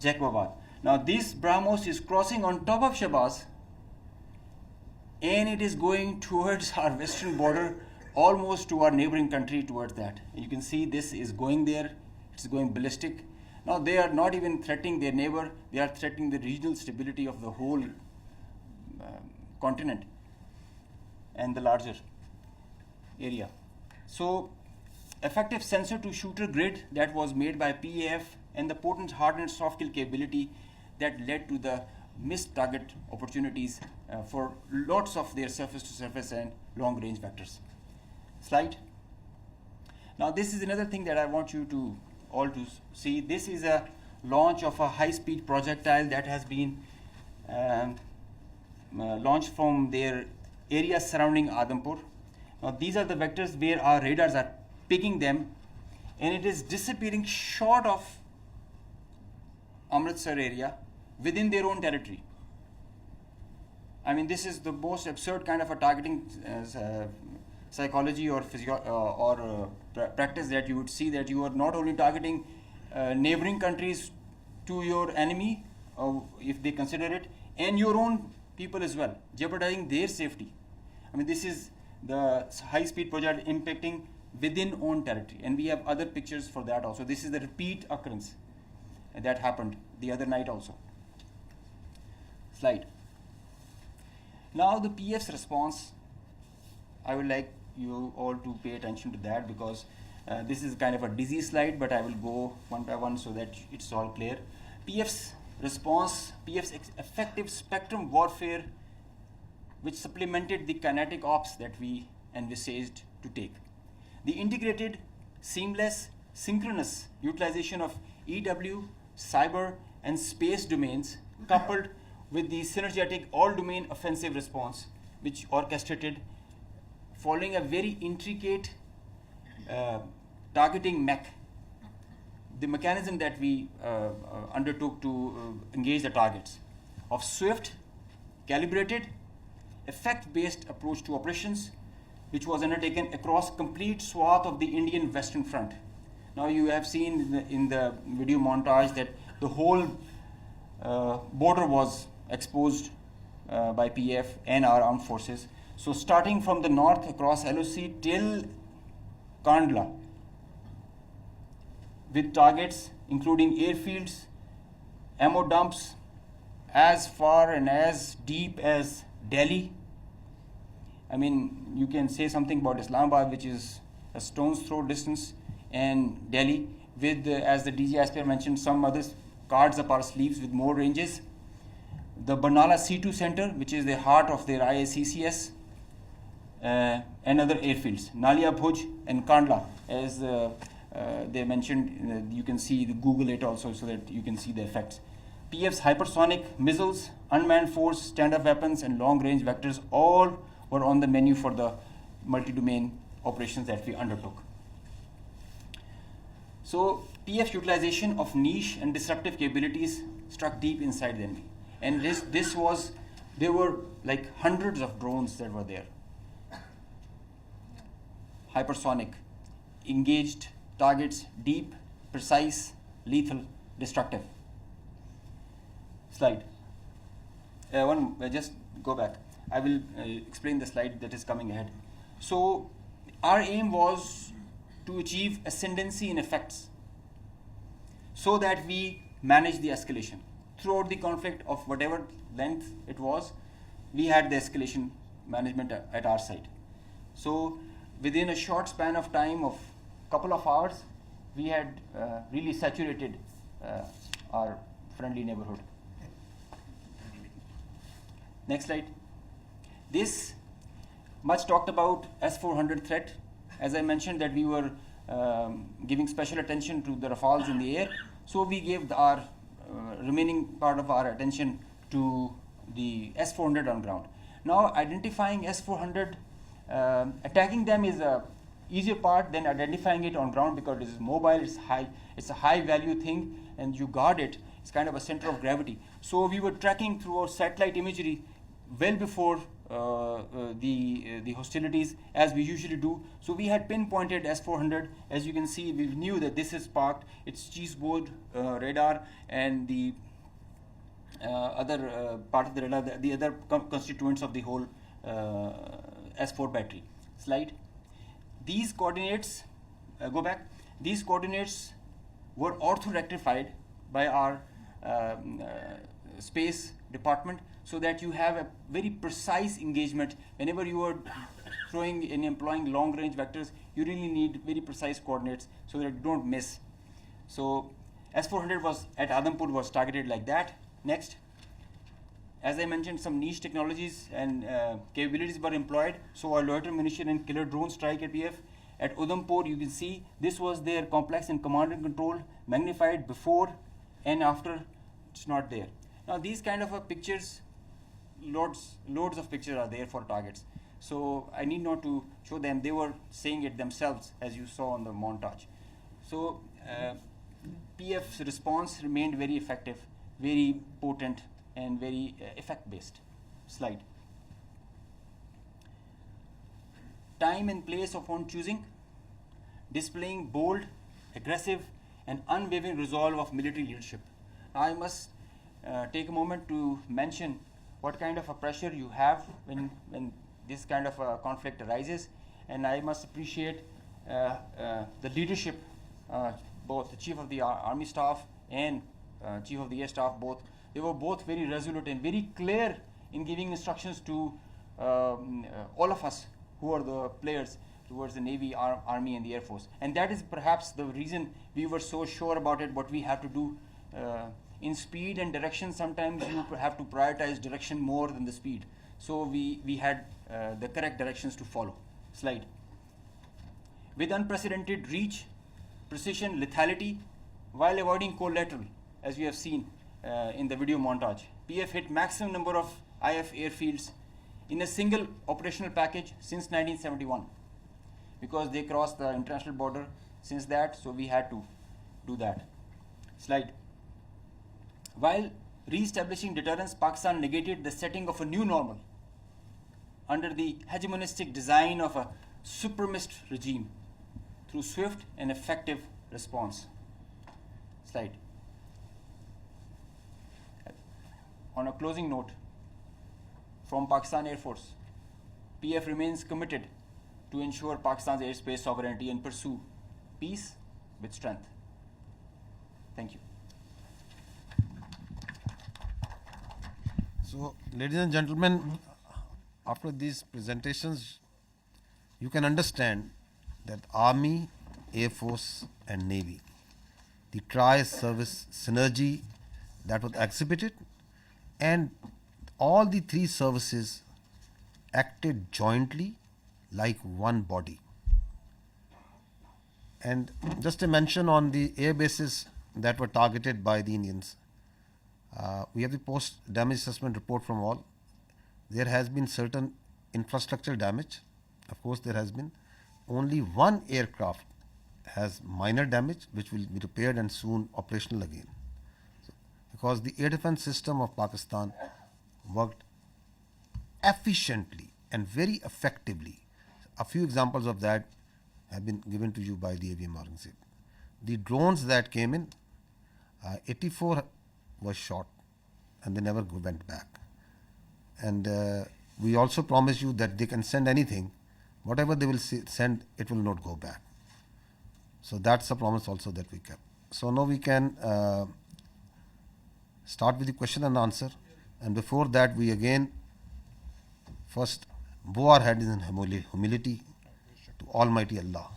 Jacobabad. Now this BrahMos is crossing on top of Shahbaz, and it is going towards our western border, almost to our neighboring country, towards that. And you can see this is going there, it's going ballistic. Now they are not even threatening their neighbor, they are threatening the regional stability of the whole continent and the larger area. So effective sensor to shooter grid that was made by PAF, and the potent hardened soft kill capability that led to the missed target opportunities for lots of their surface to surface and long range vectors. Slide. Now this is another thing that I want you to all to see. This is a launch of a high speed projectile that has been launched from their area surrounding Adampur. Now these are the vectors where our radars are picking them, and it is disappearing short of Amritsar area within their own territory. I mean, this is the most absurd kind of a targeting psychology or practice that you would see, that you are not only targeting neighboring countries to your enemy, if they consider it, and your own people as well, jeopardizing their safety. I mean, this is the high-speed project impacting within own territory, and we have other pictures for that also. This is the repeat occurrence that happened the other night also. Slide. Now the PF's response, I would like you all to pay attention to that, because this is kind of a dizzy slide, but I will go one by one so that it's all clear. PF's response, PF's effective spectrum warfare, which supplemented the kinetic ops that we envisaged to take. The integrated, seamless, synchronous utilization of EW, cyber, and space domains, coupled with the synergetic all-domain offensive response, which orchestrated following a very intricate targeting mech, the mechanism that we undertook to engage the targets, of swift, calibrated, effect-based approach to operations, which was undertaken across complete swath of the Indian Western Front. Now you have seen in the video montage that the whole border was exposed by PF and our armed forces. So starting from the north across LOC till Kandla, with targets including airfields, ammo dumps as far and as deep as Delhi. I mean, you can say something about Islamabad, which is a stone's throw distance, and Delhi, with, as the DG ISPR mentioned, some other cards up our sleeves with more ranges. The Barnala C2 Center, which is the heart of their IACCS, and other airfields, Nalia Bhuj and Kandla, as they mentioned, you can see, Google it also so that you can see the effects. PF's hypersonic missiles, unmanned force, standard weapons, and long-range vectors all were on the menu for the multi-domain operations that we undertook. So PF's utilization of niche and disruptive capabilities struck deep inside the enemy. And there were like hundreds of drones that were there. Hypersonic, engaged targets, deep, precise, lethal, destructive. Slide. Just go back. I will explain the slide that is coming ahead. So our aim was to achieve ascendancy in effects so that we manage the escalation. Throughout the conflict of whatever length it was, we had the escalation management at our side. So within a short span of time of couple of hours, we had really saturated our friendly neighborhood. Next slide. This much talked about S-400 threat. As I mentioned that we were giving special attention to the Rafales in the air, so we gave our remaining part of our attention to the S-400 on ground. Now identifying S-400, attacking them is a easier part than identifying it on ground because it is mobile, it's a high value thing, and you guard it. It's kind of a center of gravity. So we were tracking through our satellite imagery well before the hostilities, as we usually do. So we had pinpointed S-400. As you can see, we knew that this is parked. It's cheeseboard radar, and the other part of the radar, the other constituents of the whole S4 battery. Slide. These coordinates, go back. These coordinates were ortho-rectified by our space department, so that you have a very precise engagement. Whenever you are throwing and employing long-range vectors, you really need very precise coordinates so that you don't miss. So S-400 was at Adampur was targeted like that. Next. As I mentioned, some niche technologies and capabilities were employed. So our loiter munition and killer drone strike at PF. At Udhampur, you can see this was their complex and command and control, magnified before and after. It's not there. Now these kind of pictures, loads of pictures are there for targets. So I need not to show them. They were saying it themselves, as you saw on the montage. So PF's response remained very effective, very potent, and very effect-based. Slide. Time and place of own choosing, displaying bold, aggressive, and unwavering resolve of military leadership. Now I must take a moment to mention what kind of a pressure you have when this kind of a conflict arises, and I must appreciate the leadership, both the Chief of the Army Staff and Chief of the Air Staff, both. They were both very resolute and very clear in giving instructions to all of us who are the players towards the Navy, Army, and the Air Force. And that is perhaps the reason we were so sure about it, what we have to do. In speed and direction, sometimes you have to prioritize direction more than the speed. So we had the correct directions to follow. Slide. With unprecedented reach, precision, lethality, while avoiding collateral, as we have seen in the video montage. PF hit maximum number of IF airfields in a single operational package since 1971, because they crossed the international border since that, so we had to do that. Slide. While re-establishing deterrence, Pakistan negated the setting of a new normal under the hegemonistic design of a supremacist regime through swift and effective response. Slide. On a closing note, from Pakistan Air Force, PF remains committed to ensure Pakistan's airspace sovereignty and pursue peace with strength. Thank you. So, ladies and gentlemen, after these presentations, you can understand that Army, Air Force, and Navy, the tri-service synergy that was exhibited, and all the three services acted jointly like one body. And just a mention on the air bases that were targeted by the Indians. We have the post damage assessment report from all. There has been certain infrastructure damage. Of course, there has been. Only one aircraft has minor damage, which will be repaired and soon operational again. So, because the air defense system of Pakistan worked efficiently and very effectively. A few examples of that have been given to you by the AVM Aurangzeb. The drones that came in, 84 was shot and they never went back. And we also promise you that they can send anything. Whatever they will send, it will not go back. So that's a promise also that we kept. So now we can start with the question and answer. And before that, we again first bow our heads in humility to Almighty Allah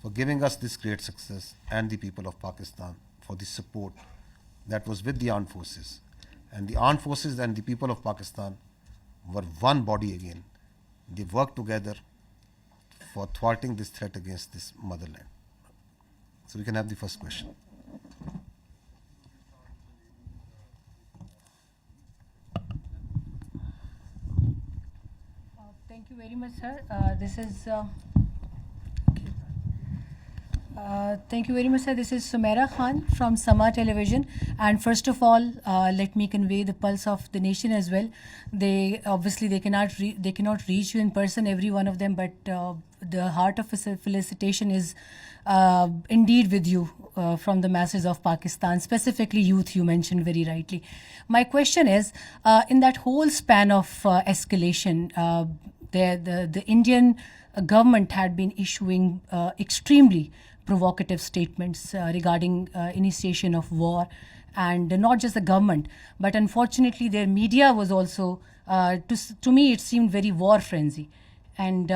for giving us this great success, and the people of Pakistan for the support that was with the armed forces. And the armed forces and the people of Pakistan were one body again. They worked together for thwarting this threat against this motherland. So we can have the first question. Thank you very much, sir. Thank you very much, sir. This is Sumaira Khan from Sama Television. And first of all, let me convey the pulse of the nation as well. They cannot reach you in person, every one of them, but the heart of felicitation is indeed with you from the masses of Pakistan, specifically youth, you mentioned very rightly. My question is, in that whole span of escalation, the Indian government had been issuing extremely provocative statements regarding initiation of war, and not just the government, but unfortunately their media was also, to me it seemed very war frenzy. And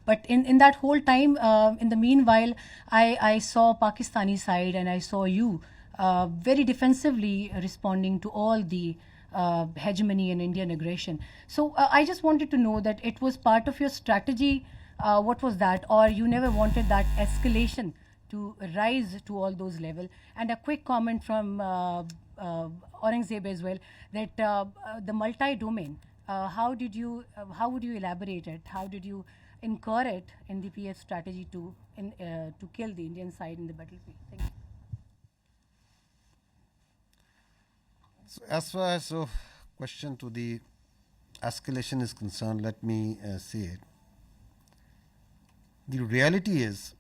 but in that whole time, in the meanwhile, I saw Pakistani side and I saw you very defensively responding to all the hegemony and Indian aggression. So I just wanted to know that it was part of your strategy. What was that? Or you never wanted that escalation to rise to all those levels? And a quick comment from Aurangzeb as well, that the multi-domain, how would you elaborate it? How did you incur it in the PF strategy to kill the Indian side in the battlefield? Thank you. So as far as question to the escalation is concerned, let me say it. The reality is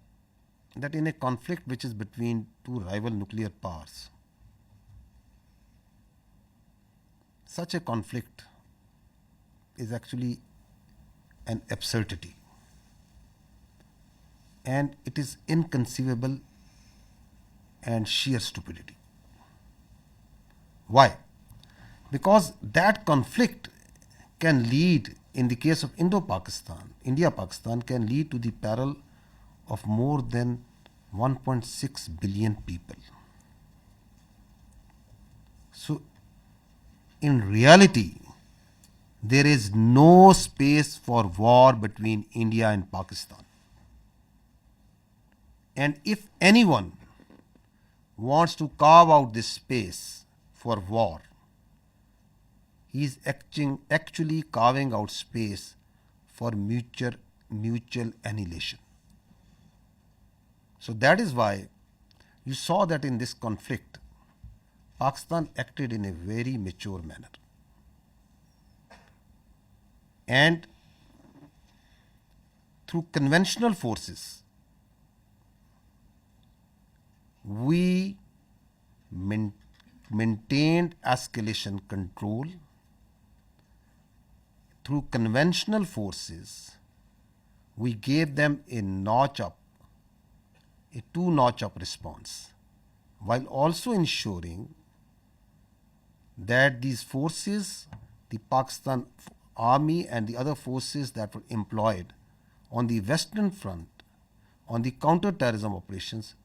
that in a conflict which is between two rival nuclear powers, such a conflict is actually an absurdity, and it is inconceivable and sheer stupidity. Why? Because that conflict can lead, in the case of Indo-Pakistan, India-Pakistan, can lead to the peril of more than 1.6 billion people. So, in reality, there is no space for war between India and Pakistan. And if anyone wants to carve out this space for war, he is actually carving out space for mutual annihilation. So that is why you saw that in this conflict, Pakistan acted in a very mature manner. And through conventional forces, we maintained escalation control. Through conventional forces, we gave them a two-notch up response, while also ensuring that these forces, the Pakistan Army and the other forces that were employed on the Western Front, on the counter-terrorism operations,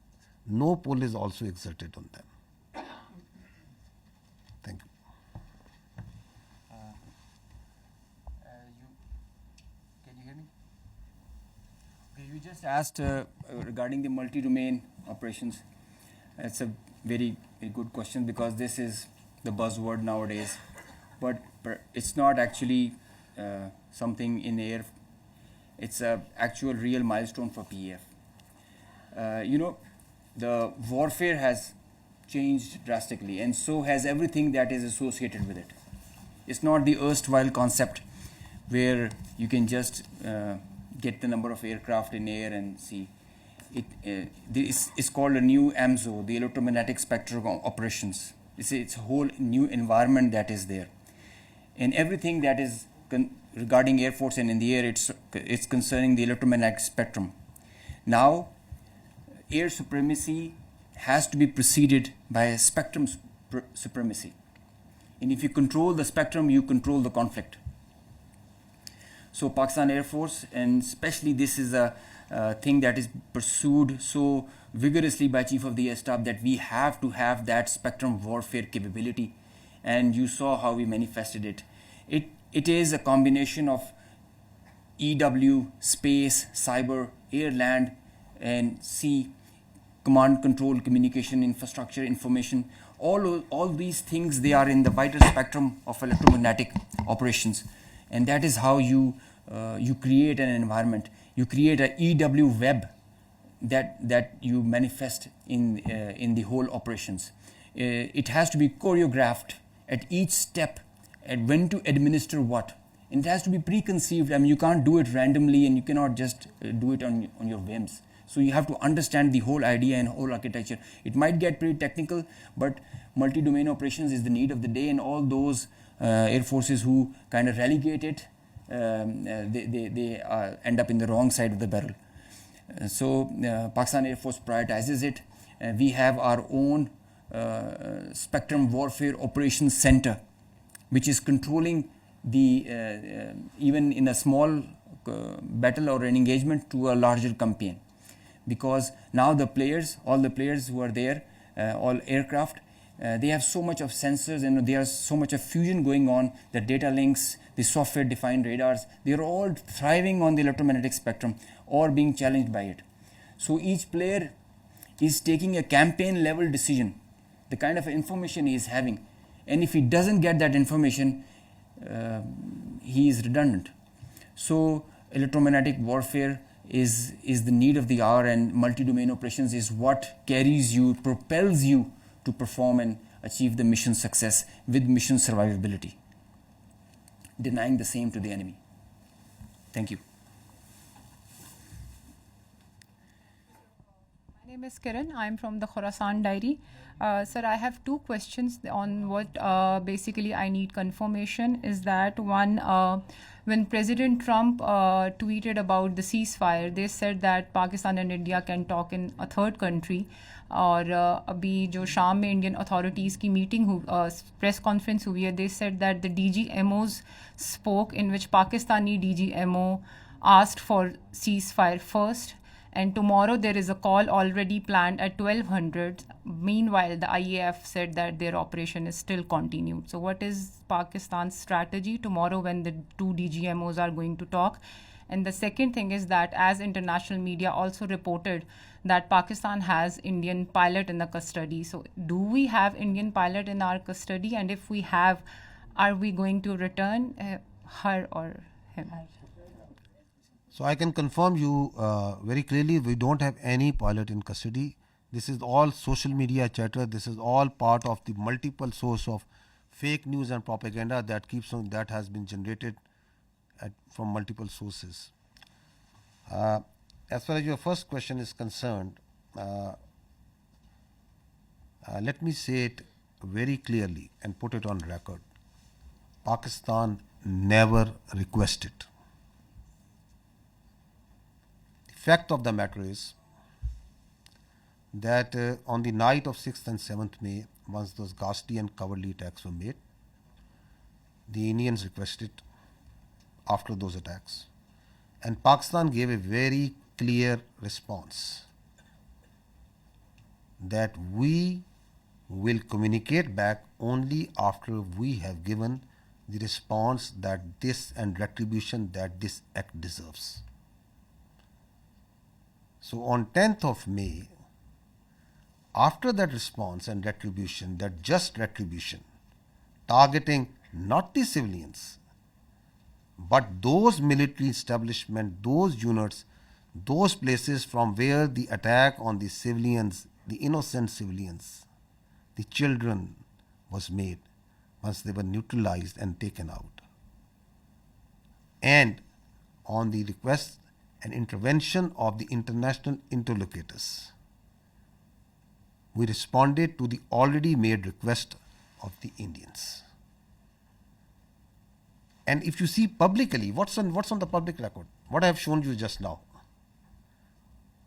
no pull is also exerted on them. Thank you. Can you hear me? You You just asked regarding the multi-domain operations. It's a very good question because this is the buzzword nowadays, but it's not actually something in air. It's a actual real milestone for PEF. The warfare has changed drastically, and so has everything that is associated with it. It's not the erstwhile concept where you can just get the number of aircraft in air and see. It's called a new AMSO, the electromagnetic spectrum operations. It's a whole new environment that is there. And everything that is regarding Air Force and in the air, it's concerning the electromagnetic spectrum. Now, air supremacy has to be preceded by a spectrum supremacy. And if you control the spectrum, you control the conflict. So Pakistan Air Force, and especially this is a thing that is pursued so vigorously by Chief of the Air Staff, that we have to have that spectrum warfare capability. And you saw how we manifested it. It is a combination of EW, space, cyber, air, land, and sea, command, control, communication, infrastructure, information. All these things, they are in the wider spectrum of electromagnetic operations. And that is how you create an environment. You create a EW web that you manifest in the whole operations. It has to be choreographed at each step, and when to administer what. And it has to be preconceived. I mean, you can't do it randomly, and you cannot just do it on your whims. So you have to understand the whole idea and whole architecture. It might get pretty technical, but multi-domain operations is the need of the day, and all those air forces who kind of relegate it, they end up in the wrong side of the barrel. So Pakistan Air Force prioritizes it. We have our own Spectrum Warfare Operations Center, which is controlling the even in a small battle or an engagement to a larger campaign. Because now all the players who are there, all aircraft, they have so much of sensors and there's so much of fusion going on, the data links, the software defined radars, they're all thriving on the electromagnetic spectrum or being challenged by it. So each player is taking a campaign level decision, the kind of information he is having. And if he doesn't get that information, he is redundant. So electromagnetic warfare is the need of the hour, and multi-domain operations is what carries you, propels you to perform and achieve the mission success with mission survivability, denying the same to the enemy. Thank you. My name is Kiran. I'm from the Khorasan Diary. Sir, I have two questions on what basically I need confirmation. Is that one, when President Trump tweeted about the ceasefire, they said that Pakistan and India can talk in a third country. और अभी जो शाम में Indian authorities की meeting press conference हुई है, they said that the DGMOs spoke, in which Pakistani DGMO asked for ceasefire first, and tomorrow there is a call already planned at 1200. Meanwhile, the IAF said that their operation is still continued. So what is Pakistan's strategy tomorrow when the two DGMOs are going to talk? And the second thing is that, as international media also reported, that Pakistan has Indian pilot in the custody. So do we have Indian pilot in our custody? And if we have, are we going to return her or him? So I can confirm you very clearly, we don't have any pilot in custody. This is all social media chatter. This is all part of the multiple source of fake news and propaganda that has been generated from multiple sources. As far as your first question is concerned, let me say it very clearly and put it on record. Pakistan never requested. The fact of the matter is that on the night of 6th and 7th May, once those ghastly and cowardly attacks were made, the Indians requested after those attacks. And Pakistan gave a very clear response that we will communicate back only after we have given the response that this and retribution that this act deserves. So on 10th of May, after that response and retribution, that just retribution, targeting not the civilians, but those military establishments, those units, those places from where the attack on the civilians, the innocent civilians, the children was made, once they were neutralized and taken out. And on the request and intervention of the international interlocutors, we responded to the already made request of the Indians. And if you see publicly, what's on the public record? What I have shown you just now.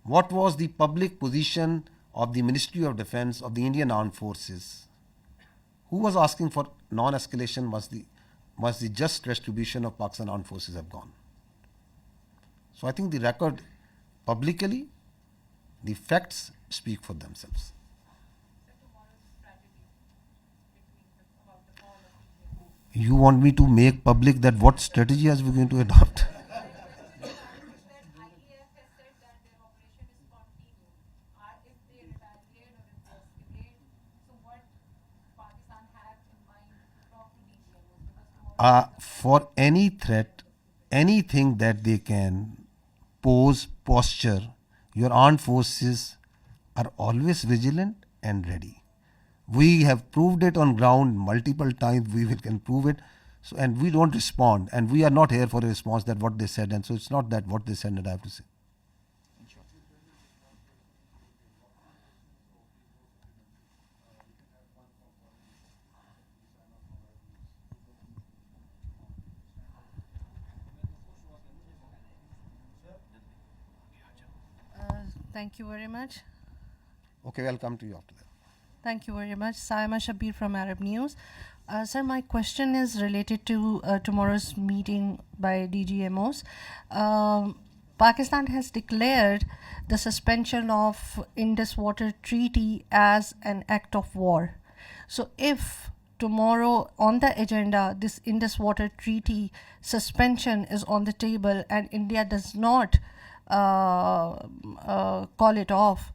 What was the public position of the Ministry of Defense of the Indian Armed Forces? Who was asking for non-escalation once the just retribution of Pakistan Armed Forces have gone? So I think the record publicly, the facts speak for themselves. You want me to make public that what strategy are we going to adopt? For any threat, anything that they can pose, posture, your armed forces are always vigilant and ready. We have proved it on ground multiple times. We can prove it. So, and we don't respond. And we are not here for a response that what they said. And so it's not that what they said that I have to say. Thank you very much. Okay, I'll come to you after that. Thank you very much. Saima Shabir from Arab News. Sir, my question is related to tomorrow's meeting by DGMOs. Pakistan has declared the suspension of Indus Water Treaty as an act of war. So if tomorrow on the agenda this Indus Water Treaty suspension is on the table and India does not call it off,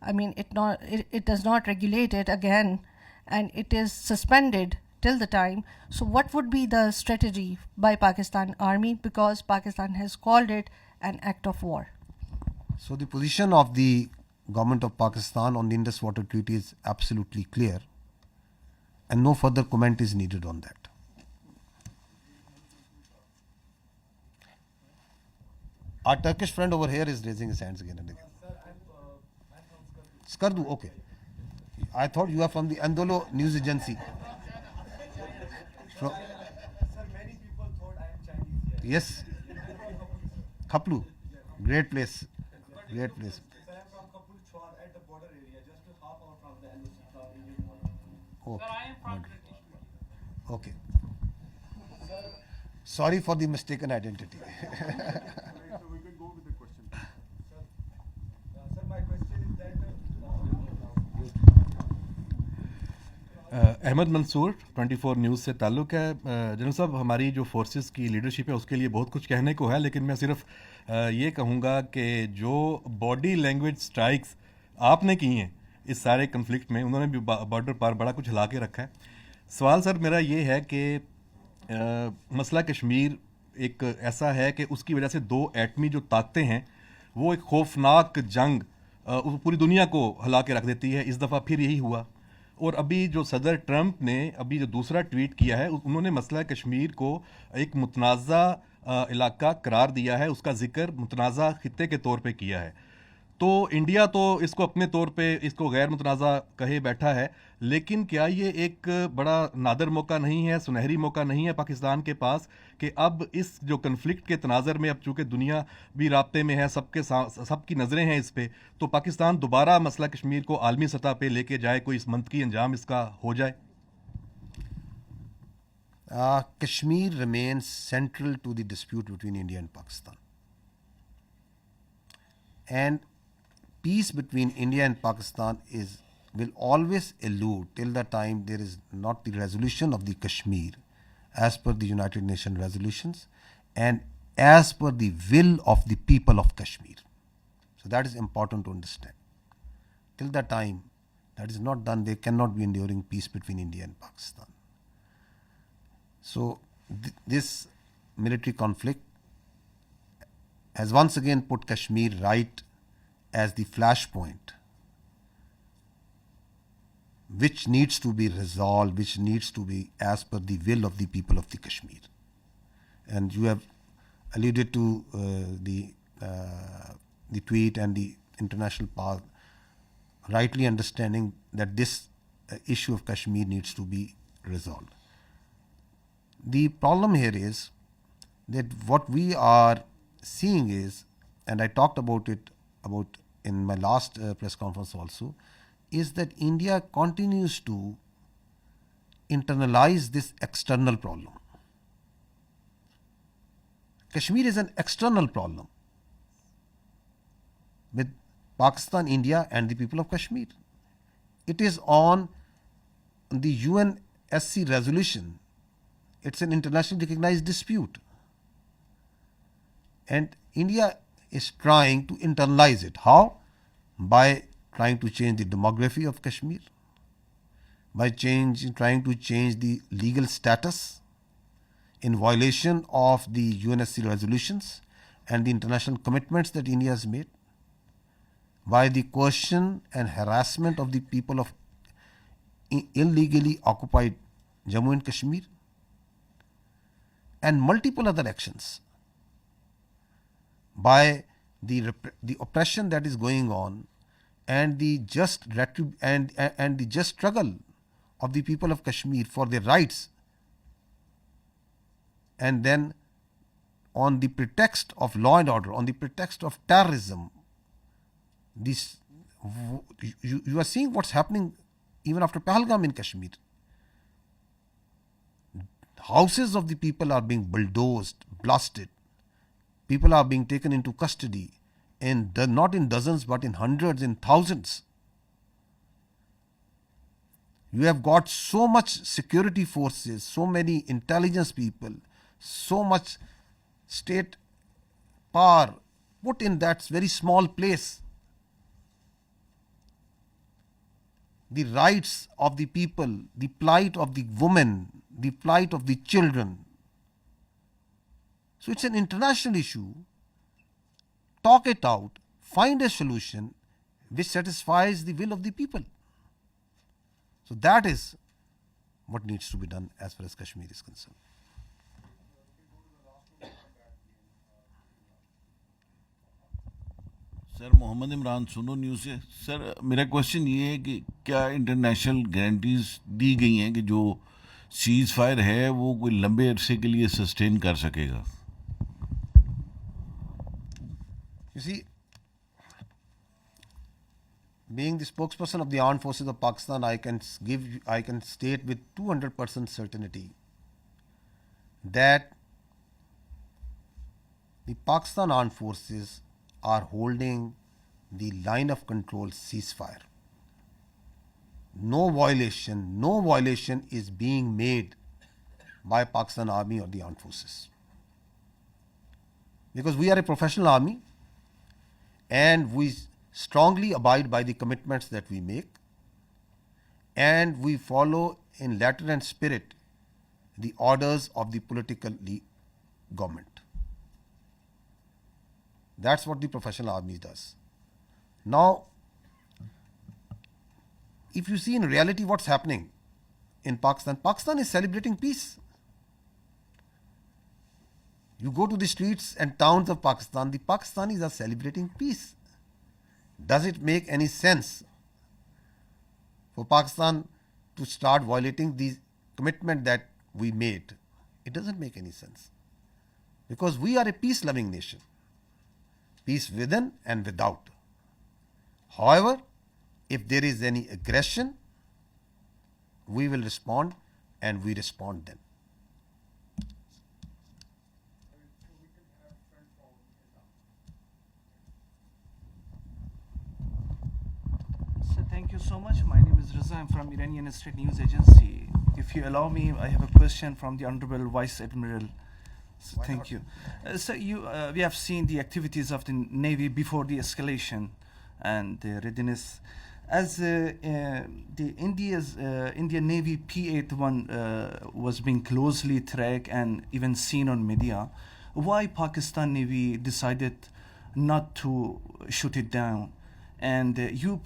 I mean, it does not regulate it again, and it is suspended till the time. So what would be the strategy by Pakistan Army, because Pakistan has called it an act of war? So the position of the government of Pakistan on the Indus Water Treaty is absolutely clear, and no further comment is needed on that. Our Turkish friend over here is raising his hands again and again. Skardu, okay. I thought you are from the Andolo news agency. Sir, many people thought I am Chinese. Yes. Khaplu, great place. Great place. Sir, I am from Khaplu Chwar at the border area, just half hour from the Indian border. Okay. Sir, I am from British. Okay. Sorry for the mistaken identity. So we can go with the question. Sir, my question is that Ahmad Mansoor 24 news से ताल्लुक़ है। General साहब, हमारी जो forces की leadership है उसके लिए बहुत कुछ कहने को है, लेकिन मैं सिर्फ ये कहूँगा कि जो बॉडी लैंग्वेज स्ट्राइक्स आपने की हैं इस सारे कन्फ्लिक्ट में, उन्होंने भी बॉर्डर पर बड़ा कुछ हिला के रखा है। सवाल सर मेरा ये है कि मसला कश्मीर एक ऐसा है कि उसकी वजह से दो एटमी जो ताकतें हैं वो एक खौफनाक जंग पूरी दुनिया को हिला के रख देती है। इस दफ़ा फिर यही हुआ। और अभी जो सदर ट्रंप ने अभी जो दूसरा ट्वीट किया है, उन्होंने मसला कश्मीर को एक मुतनाज़ा इलाका करार दिया है, उसका जिक्र मुतनाज़ा खित्ते के तौर पे किया है। तो इंडिया तो इसको अपने तौर पे इसको गैर मुतनाज़ा कहे बैठा है, लेकिन क्या ये एक बड़ा नादर मौका नहीं है, सुनहरी मौका नहीं है पाकिस्तान के पास कि अब इस जो कन्फ्लिक्ट के तनाज़र में अब चूँकि दुनिया भी राब्ते में है, सबकी नज़रें हैं इस पे, तो पाकिस्तान दोबारा मसला कश्मीर को आलमी सतह पे लेके जाए, कोई इस मंतकी अंजाम इसका हो जाए? Kashmir remains central to the dispute between India and Pakistan. And peace between India and Pakistan will always elude till the time there is not the resolution of the Kashmir as per the United Nations resolutions and as per the will of the people of Kashmir. So that is important to understand. Till that time that is not done, there cannot be enduring peace between India and Pakistan. So this military conflict has once again put Kashmir right as the flashpoint, which needs to be resolved, which needs to be as per the will of the people of the Kashmir. And you have alluded to the tweet and the international path, rightly understanding that this issue of Kashmir needs to be resolved. The problem here is that what we are seeing is, and I talked about it in my last press conference also, is that India continues to internalize this external problem. Kashmir is an external problem with Pakistan, India and the people of Kashmir. It is on the UNSC resolution. It's an internationally recognized dispute. And India is trying to internalize it. How? By trying to change the demography of Kashmir, by trying to change the legal status in violation of the UNSC resolutions and the international commitments that India has made, by the coercion and harassment of the people of illegally occupied Jammu and Kashmir, and multiple other actions, by the oppression that is going on and the just and the just struggle of the people of Kashmir for their rights, and then on the pretext of law and order, on the pretext of terrorism, this you are seeing what's happening even after Pahalgam in Kashmir. Houses of the people are being bulldozed, blasted. People are being taken into custody, and not in dozens but in hundreds, in thousands. You have got so much security forces, so many intelligence people, so much state power put in that very small place. The rights of the people, the plight of the women, the plight of the children. So it's an international issue. Talk it out, find a solution which satisfies the will of the people. So that is what needs to be done as far as Kashmir is concerned. Sir Mohammad Imran Suno news से। Sir मेरा question ये है कि क्या international guarantees दी गई हैं कि जो सीज़ फायर है वो कोई लंबे अरसे के लिए सस्टेन कर सकेगा? You see, being the spokesperson of the armed forces of Pakistan, I can state with 200% certainty that the Pakistan armed forces are holding the line of control ceasefire. No violation is being made by Pakistan Army or the armed forces. Because we are a professional army and we strongly abide by the commitments that we make, and we follow in letter and spirit the orders of the political government. That's what the professional army does. Now, if you see in reality what's happening in Pakistan, Pakistan is celebrating peace. You go to the streets and towns of Pakistan, the Pakistanis are celebrating peace. Does it make any sense for Pakistan to start violating the commitment that we made? It doesn't make any sense. Because we are a peace-loving nation. Peace within and without. However, if there is any aggression, we will respond, and we respond then. So thank you so much. My name is Riza. I'm from Iranian State News Agency. If you allow me, I have a question from the Honorable Vice Admiral Thank you. So we have seen the activities of the Navy before the escalation and the readiness. As the Indian Navy P-81 was being closely tracked and even seen on media, why Pakistan Navy decided not to shoot it down? And you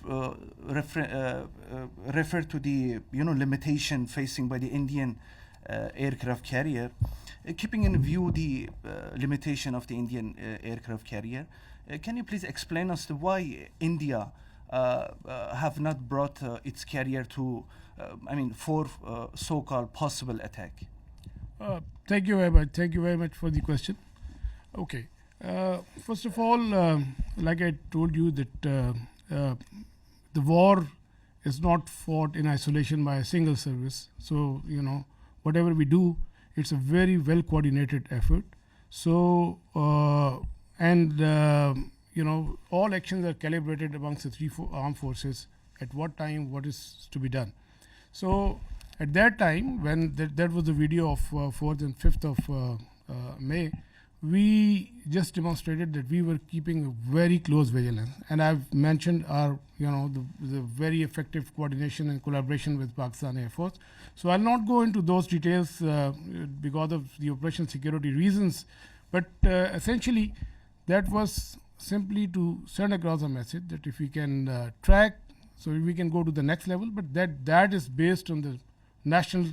refer to the limitation facing by the Indian aircraft carrier. Keeping in view the limitation of the Indian aircraft carrier, can you please explain us why India have not brought its carrier to, for so-called possible attack? Thank you very much. Thank you very much for the question. Okay. First of all, like I told you that the war is not fought in isolation by a single service. So, whatever we do, it's a very well coordinated effort. So, all actions are calibrated amongst the three armed forces at what time, what is to be done. So, at that time, when that was the video of 4th and 5th of May, we just demonstrated that we were keeping a very close vigilance. And I've mentioned our, the very effective coordination and collaboration with Pakistan Air Force. So I'll not go into those details because of the operational security reasons. But essentially, that was simply to send across a message that if we can track, so we can go to the next level, but that is based on the national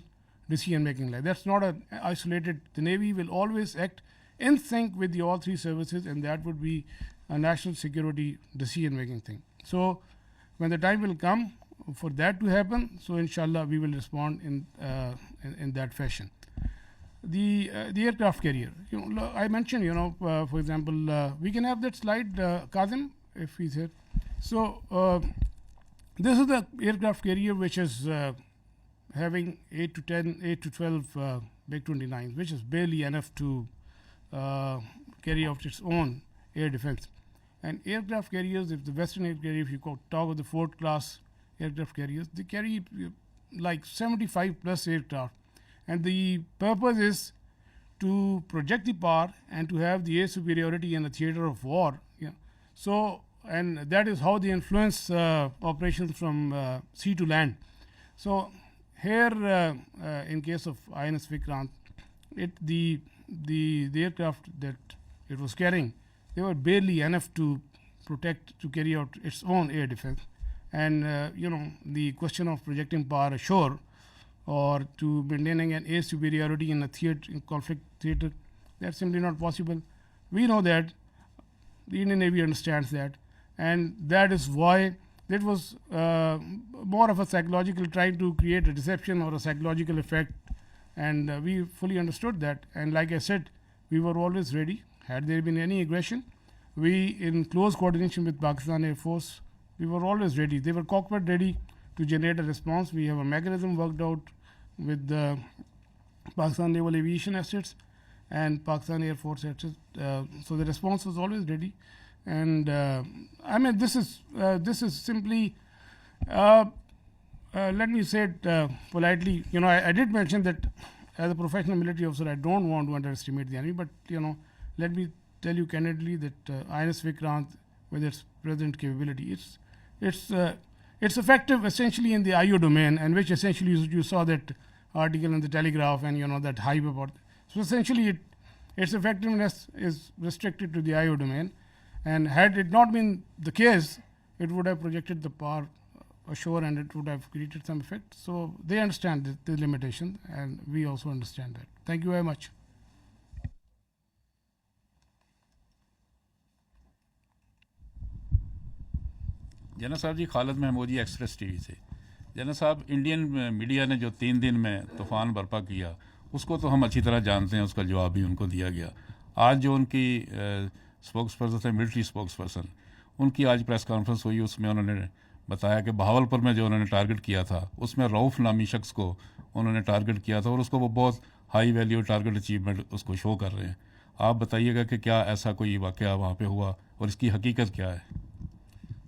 decision-making. Like that's not an isolated. The Navy will always act in sync with the all three services, and that would be a national security decision-making thing. So when the time will come for that to happen, so inshallah we will respond in that fashion. The aircraft carrier, I mentioned, for example, we can have that slide, Kazim, if he's here. So this is the aircraft carrier which is having 8 to 12 MiG 29s, which is barely enough to carry out its own air defense. And aircraft carriers, if the Western air carrier, if you talk of the Ford class aircraft carriers, they carry like 75 plus aircraft. And the purpose is to project the power and to have the air superiority in a theater of war. Yeah. So, and that is how they influence operations from sea to land. So, here in case of INS Vikrant, the aircraft that it was carrying, they were barely enough to protect, to carry out its own air defense. And, the question of projecting power ashore or to maintaining an air superiority in a conflict theater, that's simply not possible. We know that, the Indian Navy understands that, and that is why it was more of a psychological, trying to create a deception or a psychological effect, and we fully understood that. And like I said, we were always ready. Had there been any aggression, we, in close coordination with Pakistan Air Force, we were always ready. They were cockpit ready to generate a response. We have a mechanism worked out with the Pakistan Naval Aviation assets and Pakistan Air Force assets. So the response was always ready. And this is simply, let me say it politely. I did mention that as a professional military officer, I don't want to underestimate the enemy. But let me tell you candidly that INS Vikrant, with its present capability, it's effective essentially in the IO domain, and which essentially you saw that article in the Telegraph and that hype about. So essentially, its effectiveness is restricted to the IO domain, and had it not been the case, it would have projected the power ashore and it would have created some effect. So they understand the limitation, and we also understand that. Thank you very much. जना साहब जी, Khalid Mahmoodi express TV से। जना साहब, Indian media ने जो 3 दिन में तूफ़ान बर्पा किया, उसको तो हम अच्छी तरह जानते हैं, उसका जवाब भी उनको दिया गया। आज जो उनकी स्पोक्स पर्सन थे, मिलिट्री स्पोक्स पर्सन, उनकी आज प्रेस कॉन्फ्रेंस हुई, उसमें उन्होंने बताया कि बहावलपुर में जो उन्होंने टारगेट किया था, उसमें रऊफ़ नामी शख्स को उन्होंने टारगेट किया था और उसको वो बहुत हाई वैल्यू टारगेट अचीवमेंट उसको शो कर रहे हैं। आप बताइएगा कि क्या ऐसा कोई वाक़या वहाँ पे हुआ और इसकी हकीकत क्या है?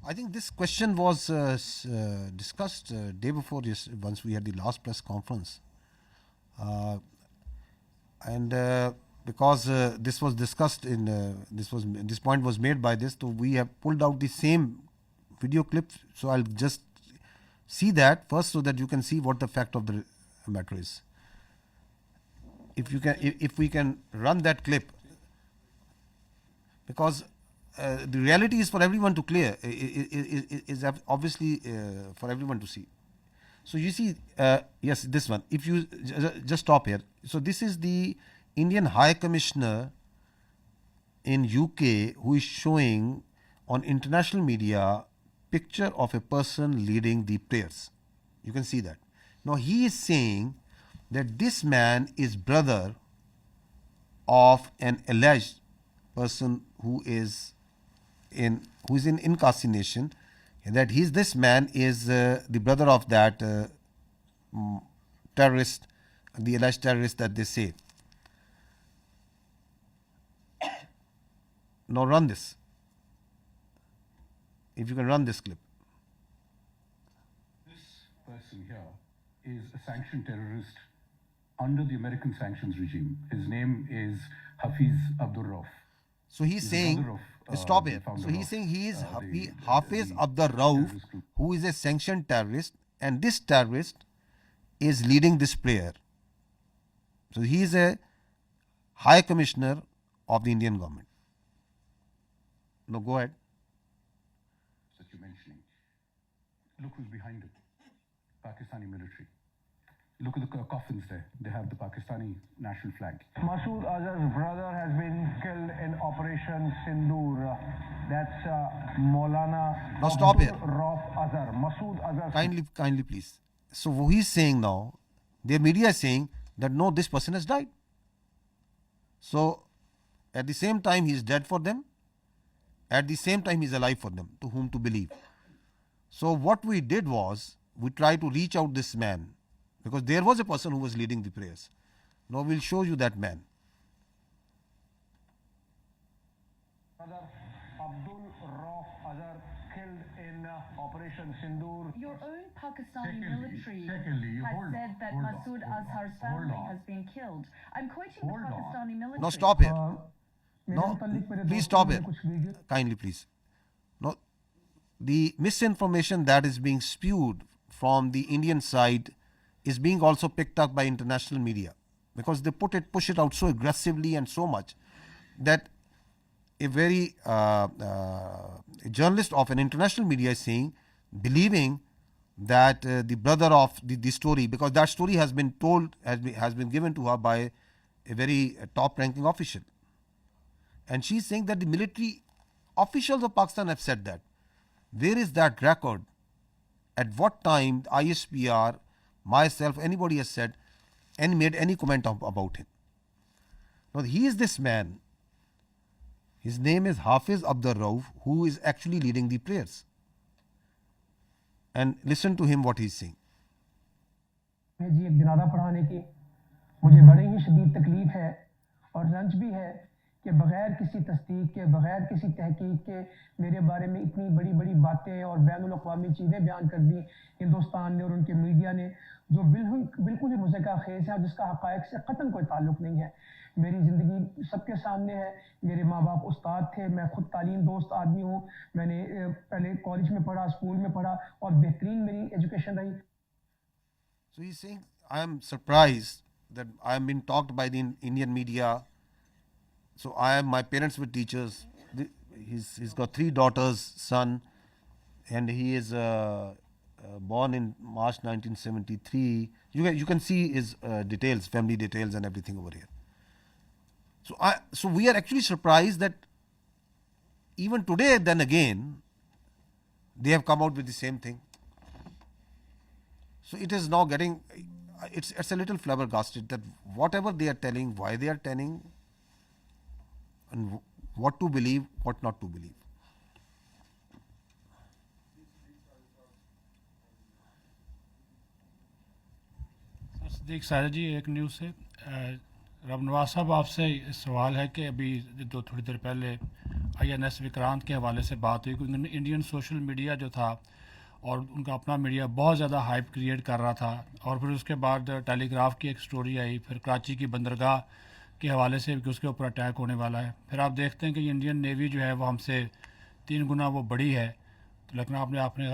I think this question was discussed day before once we had the last press conference. And because this was discussed in this point was made by this, so we have pulled out the same video clip. So I'll just see that first so that you can see what the fact of the matter is. If you can, if we can run that clip, because the reality is for everyone to clear, is obviously for everyone to see. So you see, yes, this one. If you just stop here. So this is the Indian High Commissioner in UK who is showing on international media picture of a person leading the prayers. You can see that. Now he is saying that this man is brother of an alleged person who is in incarceration, and that this man is the brother of that terrorist, the alleged terrorist that they say. Now run this. If you can run this clip. This person here is a sanctioned terrorist under the American sanctions regime. His name is Hafiz Abdul Rauf. So he's saying, stop here. So he's saying he is Hafiz Abdul Rauf, who is a sanctioned terrorist, and this terrorist is leading this prayer. So he is a High Commissioner of the Indian government. No, go ahead. That you're mentioning. Look who's behind it. Pakistani military. Look at the coffins there. They have the Pakistani national flag. Masood Azhar's brother has been killed in Operation Sindoor. That's Maulana. Now stop here. Rauf Azhar. Masood Azhar. Kindly, please. So what he's saying now, their media is saying that no, this person has died. So at the same time, he is dead for them. At the same time, he is alive for them, to whom to believe. So what we did was, we tried to reach out this man, because there was a person who was leading the prayers. Now we'll show you that man. Brother Abdul Rauf Azhar killed in Operation Sindoor. Your own Pakistani military has said that Masood Azhar's family has been killed. I'm quoting the Pakistani military. Now stop here. No, please stop here. Kindly, please. No, the misinformation that is being spewed from the Indian side is being also picked up by international media, because they push it out so aggressively and so much that a very a journalist of an international media is saying, believing that the brother of the story, because that story has been told, has been given to her by a very top-ranking official. And she's saying that the military officials of Pakistan have said that. Where is that record? At what time ISPR, myself, anybody has said and made any comment about him? Now he is this man. His name is Hafiz Abdul Rauf, who is actually leading the prayers. And listen to him what he's saying. जी एक जनाजा पढ़ाने की मुझे बड़ी ही शदीद तकलीफ है और रंज भी है कि बगैर किसी तस्दीक के, बगैर किसी तहकीक के मेरे बारे में इतनी बड़ी बड़ी बातें और बैनुल-अक़वामी चीज़ें बयान कर दी हिंदुस्तान ने और उनके मीडिया ने, जो बिल्कुल ही मुज़क्का खेज़ है और जिसका हक़ाइक़ से क़तन कोई ताल्लुक़ नहीं है। मेरी ज़िंदगी सबके सामने है। मेरे माँ बाप उस्ताद थे, मैं खुद तालीम दोस्त आदमी हूँ। मैंने पहले कॉलेज में पढ़ा, स्कूल में पढ़ा और बेहतरीन मेरी एजुकेशन रही। So he's saying, I am surprised that I am being talked by the Indian media. So my parents were teachers. He's got 3 daughters, son, and he is born in March 1973. You can see his details, family details and everything over here. So we are actually surprised that even today, then again, they have come out with the same thing. So it is now getting, it's a little flabbergasted that whatever they are telling, why they are telling, and what to believe, what not to believe. Sadiq सारा जी एक news से रब नवाज साहब आपसे सवाल है कि अभी थोड़ी देर पहले INS विक्रांत के हवाले से बात हुई कि इंडियन सोशल मीडिया जो था और उनका अपना मीडिया बहुत ज़्यादा हाइप क्रिएट कर रहा था, और फिर उसके बाद टेलीग्राफ की एक स्टोरी आई, फिर कराची की बंदरगाह کے حوالے سے کہ اس کے اوپر اٹیک ہونے والا ہے. پھر آپ دیکھتے ہیں کہ انڈین نیوی جو ہے وہ ہم سے 3 گنا وہ بڑی ہے. تو لیکن آپ نے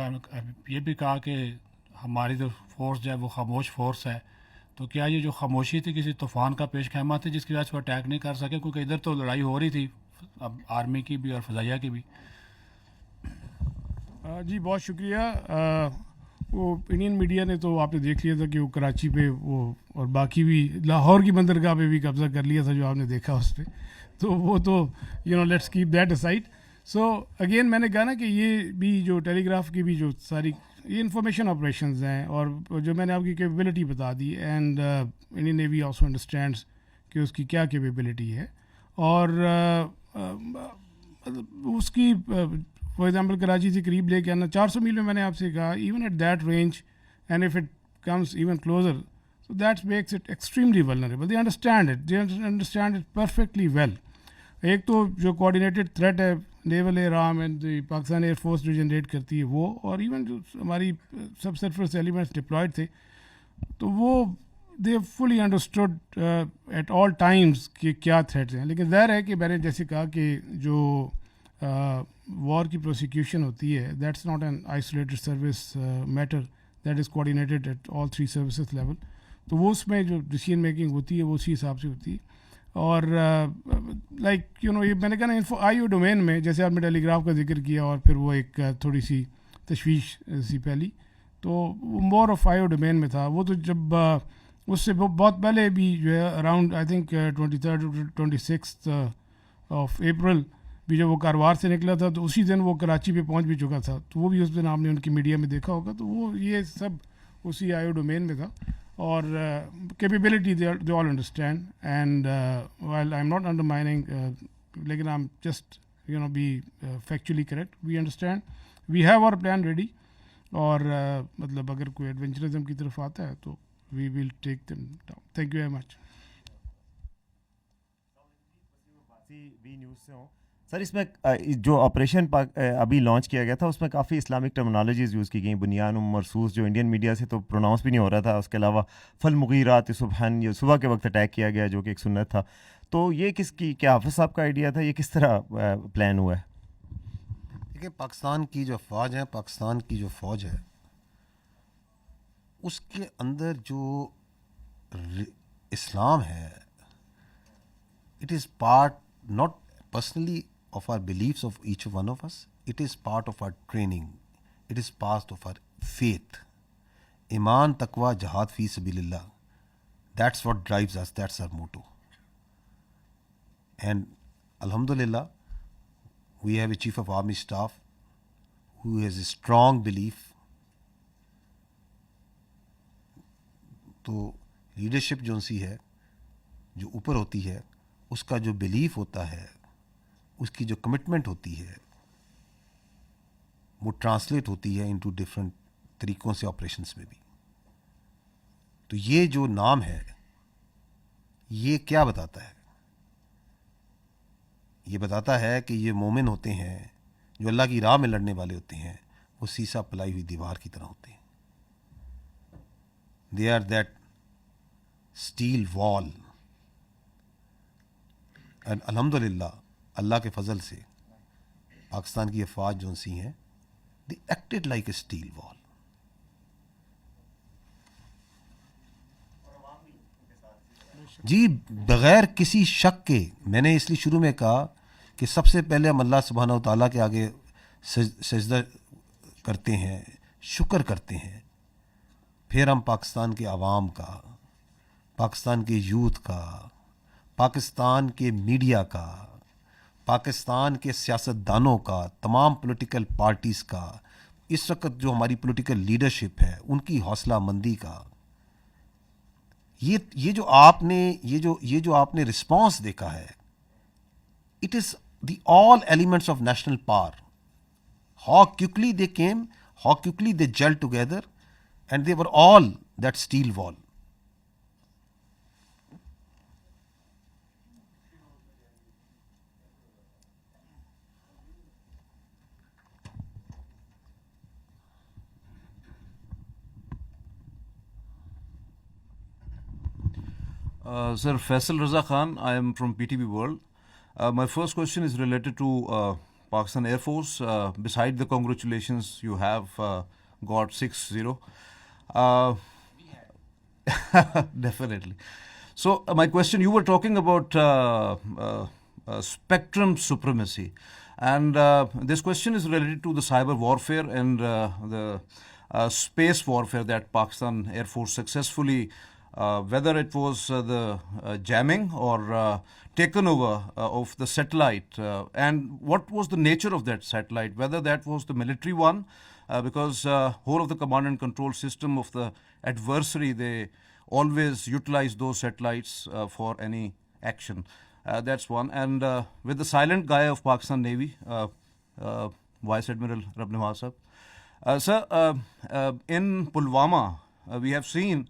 یہ بھی کہا کہ ہماری جو فورس جو ہے وہ خاموش فورس ہے. تو کیا یہ جو خاموشی تھی کسی طوفان کا پیش خیمہ تھی جس کی وجہ سے وہ اٹیک نہیں کر سکے؟ کیونکہ ادھر تو لڑائی ہو رہی تھی اب آرمی کی بھی اور فضائیہ کی بھی. جی بہت شکریہ. وہ انڈین میڈیا نے تو آپ نے دیکھ لیا تھا کہ وہ کراچی پہ وہ اور باقی بھی لاہور کی بندرگاہ پہ بھی قبضہ کر لیا تھا جو آپ نے دیکھا اس پہ. تو وہ تو let's keep that aside. So again میں نے کہا نا کہ یہ بھی جو ٹیلی گراف کی بھی جو ساری یہ انفارمیشن آپریشنز ہیں اور جو میں نے آپ کی کیپیبلٹی بتا the end Indian navy also understands کہ اس کی کیا کیپیبلٹی ہے. اور اس کی فار ایگزامپل کراچی سے قریب لے کے آنا 400 میل میں نے آپ سے کہا even at that range and if it comes even closer so that makes it extremely vulnerable. They understand it perfectly well. ایک تو جو کوآرڈینیٹڈ تھریٹ ہے naval air arm and Pakistan air force جو جنریٹ کرتی ہے وہ اور ایون جو ہماری سب سرفیس ایلیمنٹس ڈپلائڈ تھے تو وہ دے فلی انڈرسٹوڈ ایٹ آل ٹائمز کہ کیا تھریٹس ہیں. لیکن ظاہر ہے کہ میں نے جیسے کہا کہ جو وار کی پروسیکیوشن ہوتی ہے that's not an isolated service matter that is coordinated at all 3 services level. تو وہ اس میں جو ڈیسیژن میکنگ ہوتی ہے وہ اسی حساب سے ہوتی ہے. اور لائک یہ میں نے کہا نا آئی او ڈومین میں جیسے آپ نے ٹیلی گراف کا ذکر کیا اور پھر وہ ایک تھوڑی سی تشویش سی پہلی تو وہ more of I O domain میں تھا. وہ تو جب اس سے بہت پہلے بھی جو ہے around I think 23 26 of April بھی جب وہ کاروار سے نکلا تھا تو اسی دن وہ کراچی پہ پہنچ بھی چکا تھا. تو وہ بھی اس دن آپ نے ان کی میڈیا میں دیکھا ہوگا. تو وہ یہ سب اسی آئی او ڈومین میں تھا. اور capability they all understand and while I'm not undermining لیکن I'm just be factually correct. We understand we have our plan ready. اور مطلب اگر کوئی ایڈونچرزم کی طرف آتا ہے تو we will take them down. Thank you very much. B news سے ہوں سر. اس میں جو آپریشن ابھی لانچ کیا گیا تھا اس میں کافی اسلامک ٹرمنالوجیز یوز کی گئیں. بنیان مرسوس جو انڈین میڈیا سے تو پروناؤنس بھی نہیں ہو رہا تھا. اس کے علاوہ فل مغیرات صبحن یہ صبح کے وقت اٹیک کیا گیا جو کہ ایک سنت تھا. تو یہ کس کی کیا حافظ صاحب کا آئیڈیا تھا؟ یہ کس طرح پلان ہوا ہے؟ دیکھیے پاکستان کی جو افواج ہیں پاکستان کی جو فوج ہے اس کے اندر جو اسلام ہے it is part not personally of our beliefs of each one of us, it is part of our training, it is part of our faith. Iman, taqwa, jihad fi sabilillah, that's what drives us, that's our motto. And alhamdulillah we have a chief of army staff who has a strong belief. تو leadership جو سی ہے جو اوپر ہوتی ہے اس کا جو belief ہوتا ہے اس کی جو کمٹمنٹ ہوتی ہے وہ ٹرانسلیٹ ہوتی ہے انٹو ڈفرینٹ طریقوں سے آپریشنس میں بھی. تو یہ جو نام ہے یہ کیا بتاتا ہے؟ یہ بتاتا ہے کہ یہ مومن ہوتے ہیں جو اللہ کی راہ میں لڑنے والے ہوتے ہیں وہ سیسا پلائی ہوئی دیوار کی طرح ہوتے ہیں. دے آر دیٹ اسٹیل وال. اینڈ الحمدللہ اللہ کے فضل سے پاکستان کی افواج جو سی ہیں دی ایکٹڈ لائک اے اسٹیل وال. جی بغیر کسی شک کے میں نے اس لیے شروع میں کہا کہ سب سے پہلے ہم اللہ سبحانہ و تعالیٰ کے آگے سجدہ کرتے ہیں شکر کرتے ہیں. پھر ہم پاکستان کے عوام کا پاکستان کے یوتھ کا پاکستان کے میڈیا کا پاکستان کے سیاستدانوں کا تمام پولیٹیکل پارٹیز کا اس وقت جو ہماری پولیٹیکل لیڈرشپ ہے ان کی حوصلہ مندی کا یہ جو آپ نے رسپانس دیکھا ہے it is the all elements of national power. How quickly they came, how quickly they gel together and they were all that steel wall. Sir Faisal Raza Khan, I am from PTV World. My first question is related to Pakistan Air Force. Beside the congratulations, you have got 6-0. Definitely. So my question, you were talking about spectrum supremacy. And this question is related to the cyber warfare and the space warfare that Pakistan Air Force successfully, whether it was the jamming or taken over of the satellite, and what was the nature of that satellite, whether that was the military one, because whole of the command and control system of the adversary, they always utilize those satellites for any action. That's one. And with the silent guy of Pakistan Navy, Vice Admiral Rab Nawaz Sahab. Sir, in Pulwama, we have seen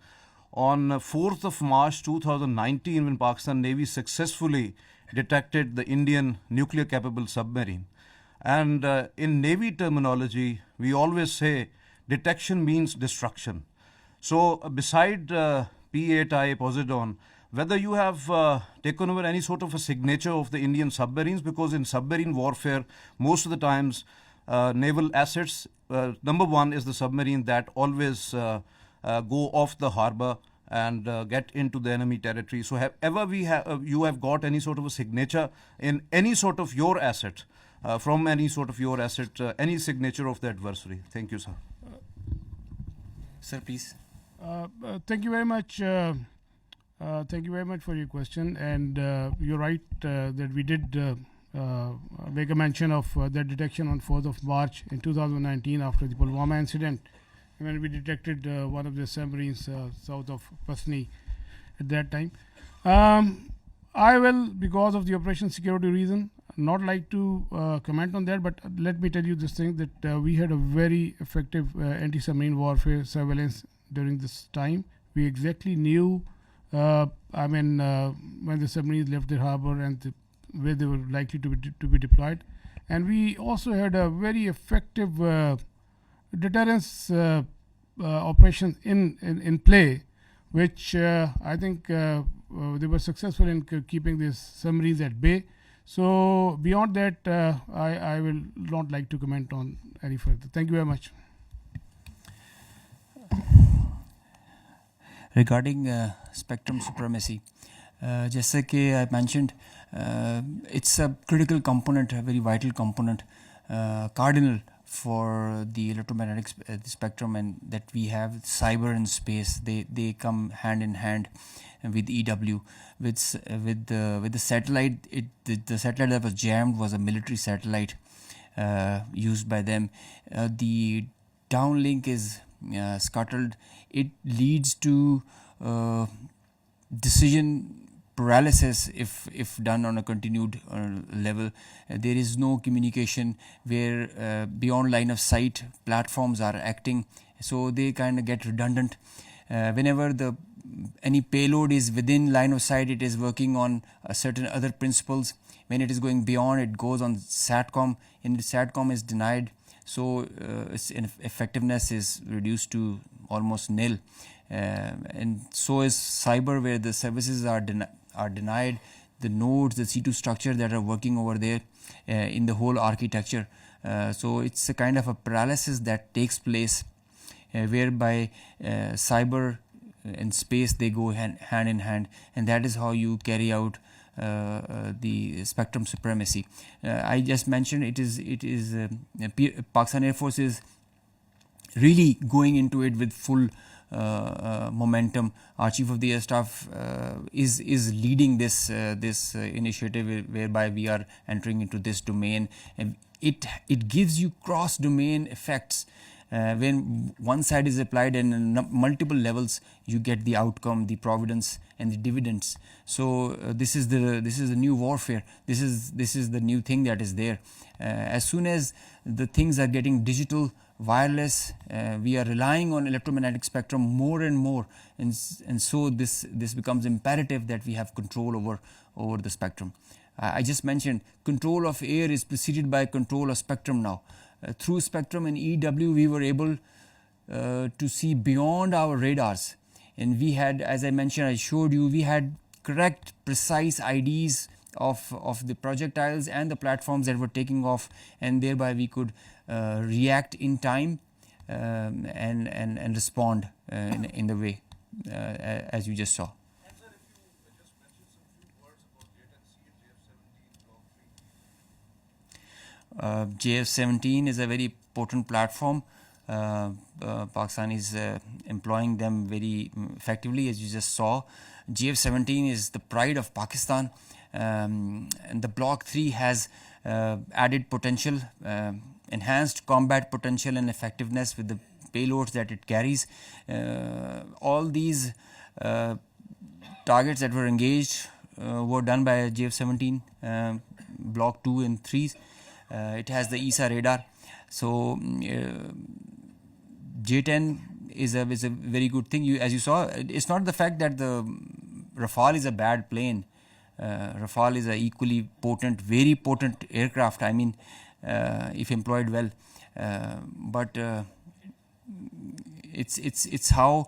on 4th of March 2019 when Pakistan Navy successfully detected the Indian nuclear capable submarine. And in Navy terminology, we always say detection means destruction. So beside P8I Poseidon, whether you have taken over any sort of a signature of the Indian submarines, because in submarine warfare, most of the times naval assets, number one is the submarine that always go off the harbor and get into the enemy territory. So have ever you have got any sort of a signature in any sort of your asset, from any sort of your asset, any signature of the adversary? Thank you, sir. Sir, please. Thank you very much. Thank you very much for your question. And you're right that we did make a mention of that detection on 4th of March in 2019 after the Pulwama incident, when we detected one of the submarines south of Pasni at that time. I will, because of the operation security reason, not like to comment on that, but let me tell you this thing, that we had a very effective anti-submarine warfare surveillance during this time. We exactly knew when the submarines left the harbor and where they were likely to be deployed. And we also had a very effective deterrence operations in play, which I think they were successful in keeping these submarines at bay. So beyond that, I will not like to comment on any further. Thank you very much. Regarding spectrum supremacy, जैसे कि I mentioned, it's a critical component, a very vital component, cardinal for the electromagnetic spectrum, and that we have cyber and space. They come hand in hand with EW. With the satellite, the satellite that was jammed was a military satellite used by them. The downlink is scuttled. It leads to decision paralysis if done on a continued level. There is no communication where beyond line of sight platforms are acting, so they kind of get redundant. Whenever any payload is within line of sight, it is working on certain other principles. When it is going beyond, it goes on SATCOM, and the SATCOM is denied, so its effectiveness is reduced to almost nil. And so is cyber, where the services are denied, the nodes, the C2 structure that are working over there in the whole architecture. So it's a kind of a paralysis that takes place whereby cyber and space, they go hand in hand, and that is how you carry out the spectrum supremacy. I just mentioned it is Pakistan Air Force is really going into it with full momentum. Our Chief of the Air Staff is leading this initiative whereby we are entering into this domain, and it gives you cross domain effects. When one side is applied and multiple levels, you get the outcome, the providence and the dividends. So this is the new warfare. This is the new thing that is there. As soon as the things are getting digital, wireless, we are relying on electromagnetic spectrum more and more, and so this becomes imperative that we have control over the spectrum. I just mentioned control of air is preceded by control of spectrum now. Through spectrum and EW, we were able to see beyond our radars, and we had, as I mentioned, I showed you, we had correct, precise IDs of the projectiles and the platforms that were taking off, and thereby we could react in time and respond in the way as you just saw. JF-17 is a very potent platform. Pakistan is employing them very effectively, as you just saw. JF-17 is the pride of Pakistan, and the Block 3 has added potential, enhanced combat potential and effectiveness with the payloads that it carries. All these targets that were engaged were done by JF-17 Block 2 and 3. It has the ESA radar. So J-10 is a very good thing. As you saw, it's not the fact that the Rafale is a bad plane. Rafale is a equally potent, very potent aircraft. I mean, if employed well, but it's how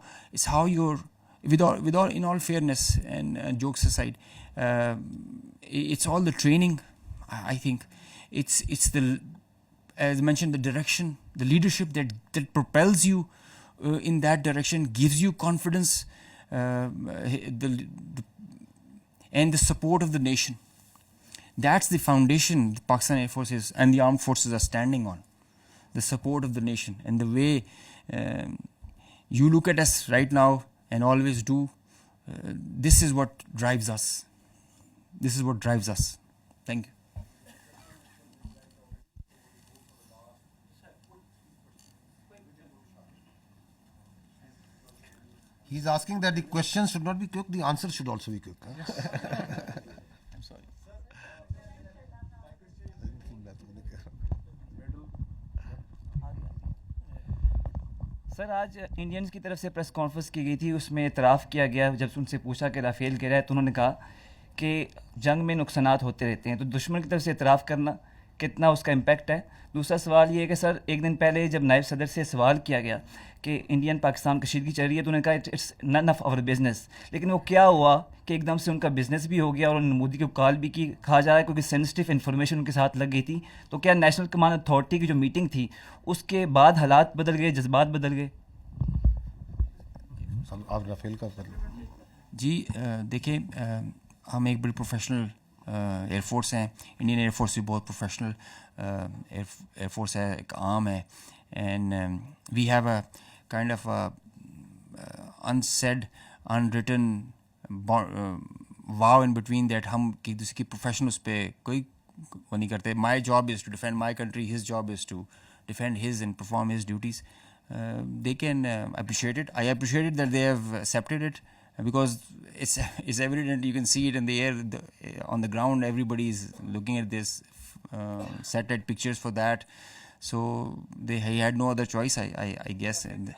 you're, with all in all fairness and jokes aside, it's all the training. I think it's the, as mentioned, the direction, the leadership that propels you in that direction, gives you confidence, and the support of the nation. That's the foundation the Pakistan Air Force and the armed forces are standing on. The support of the nation, and the way you look at us right now and always do. This is what drives us. This is what drives us. Thank you. He's asking that the questions should not be quick, the answer should also be quick. I'm sorry. Sir आज Indians की तरफ से press conference की गई थी, उसमें इतराफ़ किया गया जब उनसे पूछा कि राफेल गिरा है तो उन्होंने कहा कि जंग में नुकसानात होते रहते हैं, तो दुश्मन की तरफ से इतराफ़ करना कितना उसका इम्पैक्ट है। दूसरा सवाल ये है कि सर एक दिन पहले जब नायब सदर से सवाल किया गया कि इंडियन पाकिस्तान कशीदगी चल रही है तो उन्होंने कहा it's none of our business, लेकिन वो क्या हुआ कि एकदम से उनका बिजनेस भी हो गया और उन्होंने मोदी को कॉल भी की, कहा जा रहा है क्योंकि सेंसिटिव इन्फॉर्मेशन उनके साथ लग गई थी। तो क्या नेशनल कमांड अथॉरिटी की जो मीटिंग थी उसके बाद हालात बदल गए, जज्बात बदल गए? आप राफेल का जी देखिए, हम एक बड़ी प्रोफेशनल एयरफोर्स हैं। इंडियन एयरफोर्स भी बहुत प्रोफेशनल एयरफोर्स है, एक आर्म है, and we have a kind of unsaid unwritten vow in between that हम एक दूसरे की प्रोफेशन उस पर कोई वो नहीं करते। My job is to defend my country, his job is to defend his and perform his duties. They can appreciate it. I appreciate it that they have accepted it, because it's evident. You can see it in the air, on the ground. Everybody is looking at this, satellite pictures for that. So he had no other choice, I guess. And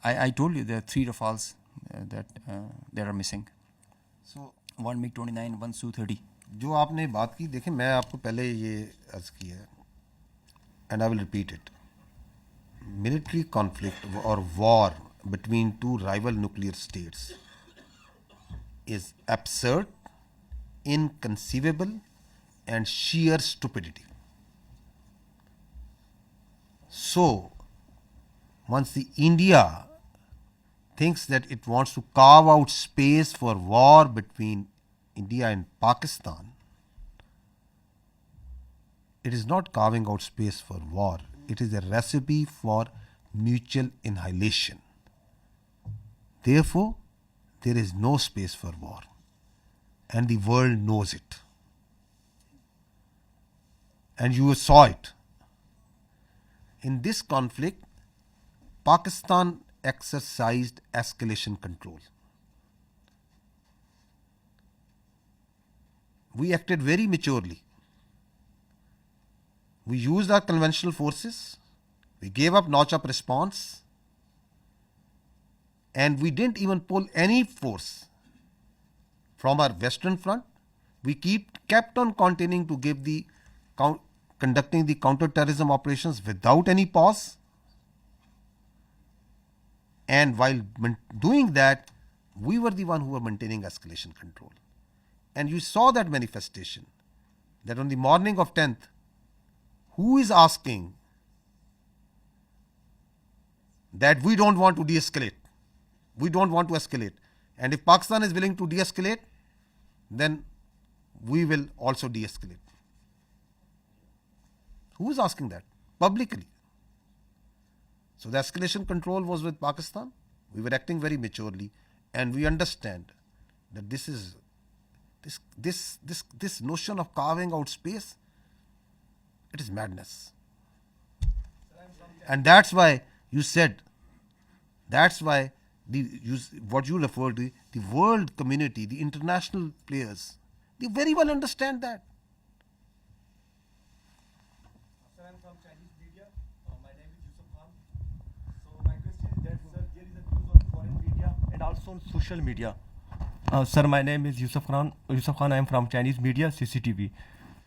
I told you there are 3 Rafales that are missing. So one MiG-29, one Su-30. जो आपने बात की, देखें मैं आपको पहले ये अर्ज किया है, and I will repeat it. Military conflict or war between 2 rival nuclear states is absurd, inconceivable, and sheer stupidity. So, once India thinks that it wants to carve out space for war between India and Pakistan, it is not carving out space for war. It is a recipe for mutual annihilation. Therefore, there is no space for war, and the world knows it. And you saw it. In this conflict, Pakistan exercised escalation control. We acted very maturely. We used our conventional forces, we gave up notch-up response, and we didn't even pull any force from our western front. We kept on continuing to conducting the counter-terrorism operations without any pause. And while doing that, we were the one who were maintaining escalation control. And you saw that manifestation, that on the morning of 10th, who is asking that we don't want to de-escalate? We don't want to escalate. And if Pakistan is willing to de-escalate, then we will also de-escalate. Who is asking that? Publicly. So the escalation control was with Pakistan. We were acting very maturely, and we understand that this notion of carving out space, it is madness. And that's why you said, that's why what you referred to, the world community, the international players, they very well understand that. Sir, I'm from Chinese media. My name is Yusuf Khan. So my question is that, sir, there is a news on foreign media and also on social media. Sir, my name is Yusuf Khan. I am from Chinese media, CCTV.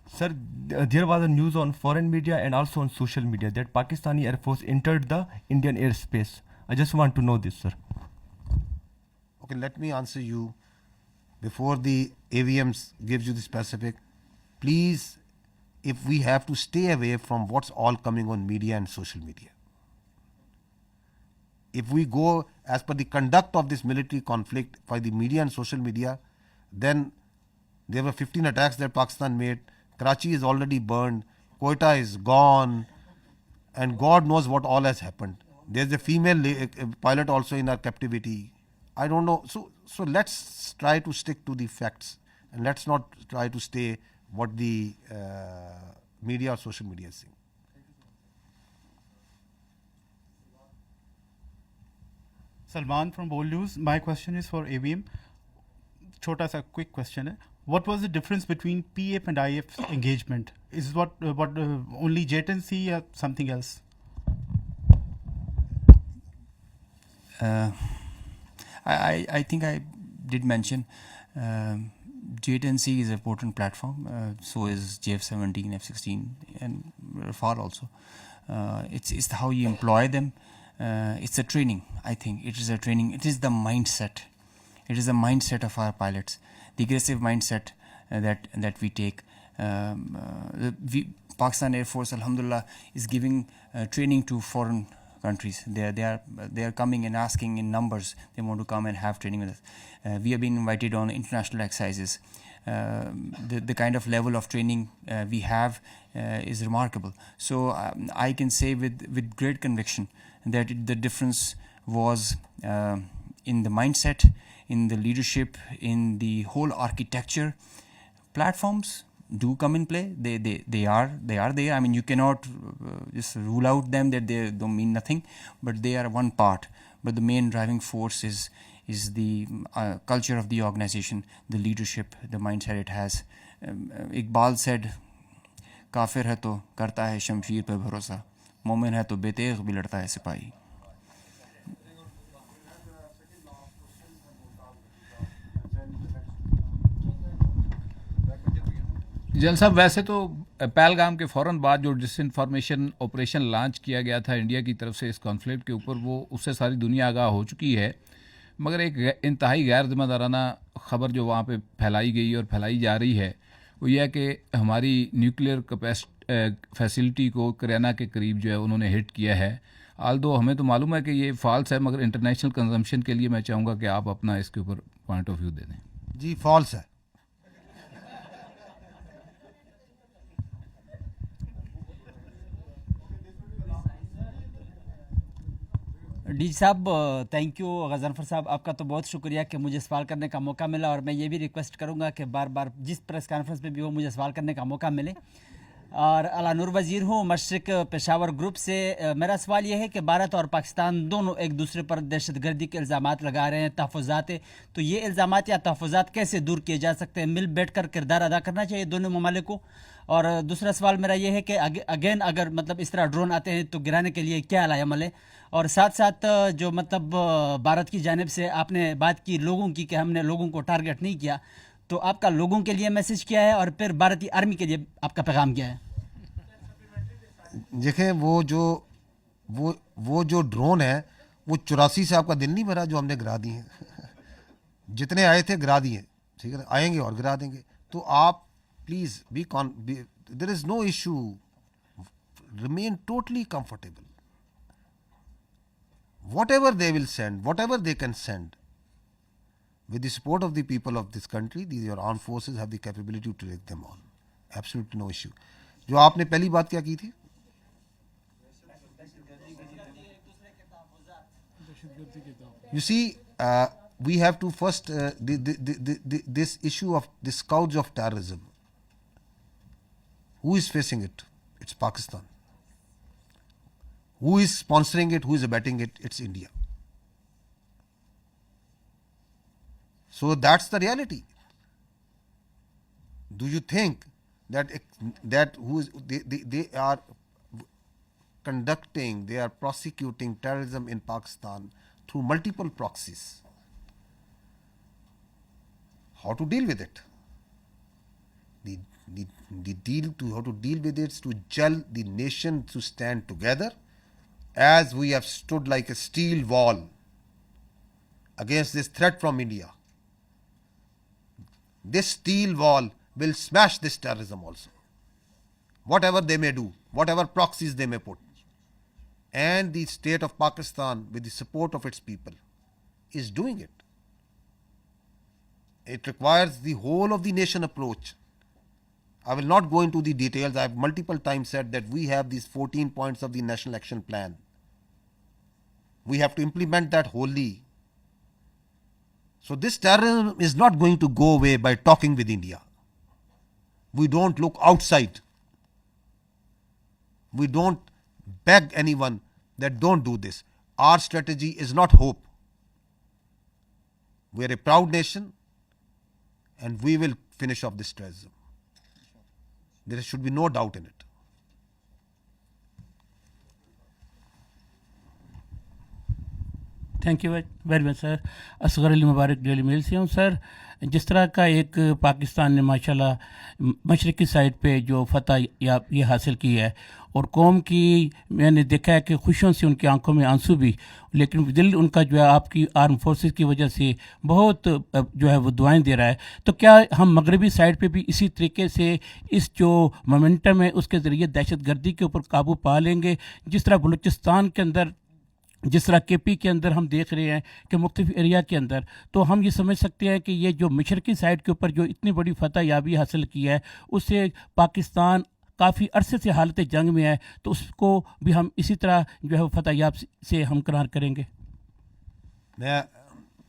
Sir, there was a news on foreign media and also on social media that Pakistani Air Force entered the Indian airspace. I just want to know this, sir. Okay, let me answer you before the AVMs gives you the specific. Please, if we have to stay away from what's all coming on media and social media. If we go as per the conduct of this military conflict by the media and social media, then there were 15 attacks that Pakistan made. Karachi is already burned. Quetta is gone. And God knows what all has happened. There's a female pilot also in our captivity. I don't know. So let's try to stick to the facts, and let's not try to stay what the media or social media is saying. Salman from Bold News. My question is for AVM. Chota sa quick question hai. What was the difference between PF and IF engagement? Is what only JTNC or something else? I think I did mention JTNC is a potent platform. So is JF-17, F-16, and Rafale also. It's how you employ them. It's a training. I think it is a training. It is the mindset. It is the mindset of our pilots, the aggressive mindset that we take. Pakistan Air Force, alhamdulillah, is giving training to foreign countries. They are coming and asking in numbers. They want to come and have training with us. We have been invited on international exercises. The kind of level of training we have is remarkable. So I can say with great conviction that the difference was in the mindset, in the leadership, in the whole architecture. Platforms do come in play. They are there. I mean, you cannot just rule out them that they don't mean nothing, but they are one part. But the main driving force is the culture of the organization, the leadership, the mindset it has. Iqbal said, "Kafir hai to karta hai shamsheer pe bharosa, momin hai to betegh bhi ladta hai sipahi." General साहब, वैसे तो पहलगाम के फ़ौरन बाद जो disinformation operation launch किया गया था इंडिया की तरफ से इस कॉन्फ्लिक्ट के ऊपर, वो उससे सारी दुनिया आगाह हो चुकी है। मगर एक इंतहाई गैर जिम्मेदाराना ख़बर जो वहाँ पे फैलाई गई और फैलाई जा रही है, वो यह है कि हमारी न्यूक्लियर फैसिलिटी को करियाना के करीब जो है उन्होंने हिट किया है। आल्दो हमें तो मालूम है कि ये फॉल्स है, मगर इंटरनेशनल कंजम्पशन के लिए मैं चाहूँगा कि आप अपना इसके ऊपर पॉइंट ऑफ व्यू दे दें। जी, फॉल्स है। डी साहब, थैंक यू। गज़नफ़र साहब, आपका तो बहुत शुक्रिया कि मुझे सवाल करने का मौका मिला, और मैं ये भी रिक्वेस्ट करूँगा कि बार बार जिस प्रेस कॉन्फ्रेंस में भी हो मुझे सवाल करने का मौका मिले। और अला नूर वज़ीर हूँ, मशरिक़ पेशावर ग्रुप से। मेरा सवाल ये है कि भारत और पाकिस्तान दोनों एक दूसरे पर दहशतगर्दी के इल्ज़ामात लगा रहे हैं, तहफ़्फ़ुज़ात। तो ये इल्ज़ामात या तहफ़्फ़ुज़ात कैसे दूर किए जा सकते हैं? मिल बैठ कर किरदार अदा करना चाहिए दोनों ममालिक को। और दूसरा सवाल मेरा ये है कि अगेन अगर मतलब इस तरह ड्रोन आते हैं तो गिराने के लिए क्या अमल है? और साथ साथ जो मतलब भारत की जानिब से आपने बात की लोगों की कि हमने लोगों को टारगेट नहीं किया, तो आपका लोगों के लिए मैसेज क्या है और फिर भारतीय आर्मी के लिए आपका पैगाम क्या है? देखें, वो जो ड्रोन है वो 84 से आपका दिल नहीं भरा जो हमने गिरा दी है। जितने आए थे गिरा दिए, ठीक है, आएंगे और गिरा देंगे. तो आप please be there is no issue, remain totally comfortable. Whatever they will send, whatever they can send, with the support of the people of this country, your armed forces have the capability to take them on. Absolutely no issue. जो आपने पहली बात क्या की थी? You see, we have to first this issue of this scourge of terrorism. Who is facing it? It's Pakistan. Who is sponsoring it? Who is abetting it? It's India. So that's the reality. Do you think that they are conducting, they are prosecuting terrorism in Pakistan through multiple proxies? How to deal with it? How to deal with it is to gel the nation to stand together, as we have stood like a steel wall against this threat from India. This steel wall will smash this terrorism also, whatever they may do, whatever proxies they may put. And the state of Pakistan, with the support of its people, is doing it. It requires the whole of the nation approach. I will not go into the details. I have multiple times said that we have these 14 points of the National Action Plan. We have to implement that wholly. So this terrorism is not going to go away by talking with India. We don't look outside. We don't beg anyone that don't do this. Our strategy is not hope. We are a proud nation and we will finish off this terrorism. There should be no doubt in it. Thank you very much sir. Asghar Ali Mubarak Daily Mail से हूँ sir. जिस तरह का एक पाकिस्तान ने माशाल्लाह मशरक़ी side पे जो फतह ये हासिल की है और कौम की मैंने देखा है कि खुशियों से उनकी आंखों में आंसू भी, लेकिन दिल उनका जो है आपकी आर्म फोर्सेस की वजह से बहुत जो है वो दुआएं दे रहा है. तो क्या हम मगरबी साइड पे भी इसी तरीके से इस जो मोमेंटम है उसके ज़रिए दहशत गर्दी के ऊपर काबू पा लेंगे, जिस तरह बलूचिस्तान के अंदर, जिस तरह केपी के अंदर हम देख रहे हैं कि मुख्तलिफ एरिया के अंदर, तो हम ये समझ सकते हैं कि ये जो मशरक़ी साइड के ऊपर जो इतनी बड़ी फतह याबी हासिल की है उससे पाकिस्तान काफ़ी अरसे से हालत जंग में है, तो उसको भी हम इसी तरह जो है फतह याब से हमकरार करेंगे. मैं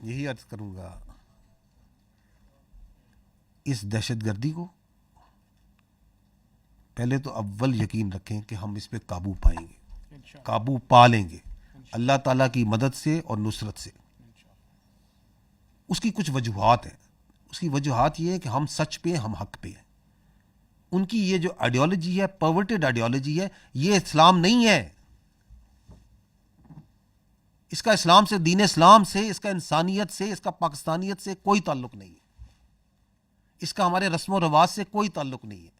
यही अर्ज़ करूँगा, इस दहशतगर्दी को पहले तो अव्वल यकीन रखें कि हम इस पे काबू पाएंगे, काबू पा लेंगे अल्लाह ताला की मदद से और नुसरत से. उसकी कुछ वजूहात हैं. उसकी वजूहात ये है कि हम सच पे, हम हक पे हैं. उनकी ये जो आइडियोलॉजी है, परवर्टेड आइडियोलॉजी है, ये इस्लाम नहीं है. इसका इस्लाम से, दीन इस्लाम से, इसका इंसानियत से, इसका पाकिस्तानियत से कोई ताल्लुक नहीं है. इसका हमारे रस्म व रवाज से कोई ताल्लुक नहीं है.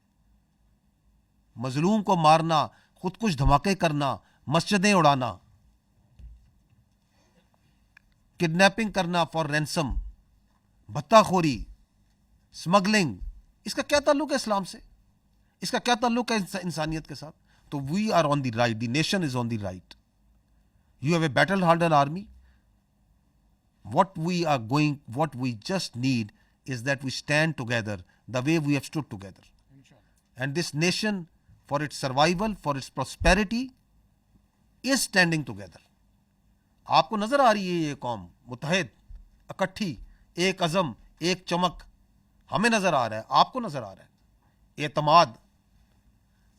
मजलूम को मारना, खुद कुछ धमाके करना, मस्जिदें उड़ाना, किडनैपिंग करना फॉर रैंसम, भत्ताखोरी, स्मगलिंग, इसका क्या ताल्लुक है इस्लाम से? इसका क्या ताल्लुक है इंसानियत के साथ? तो we are on the right, the nation is on the right. You have a battle harden army. what we just need is that we stand together the way we have stood together. And this nation, for its survival, for its prosperity, is standing together. आपको नजर आ रही है ये कौम मुत्तहिद, इकट्ठी, एक अज़म, एक चमक हमें नजर आ रहा है, आपको नजर आ रहा है. एतमाद,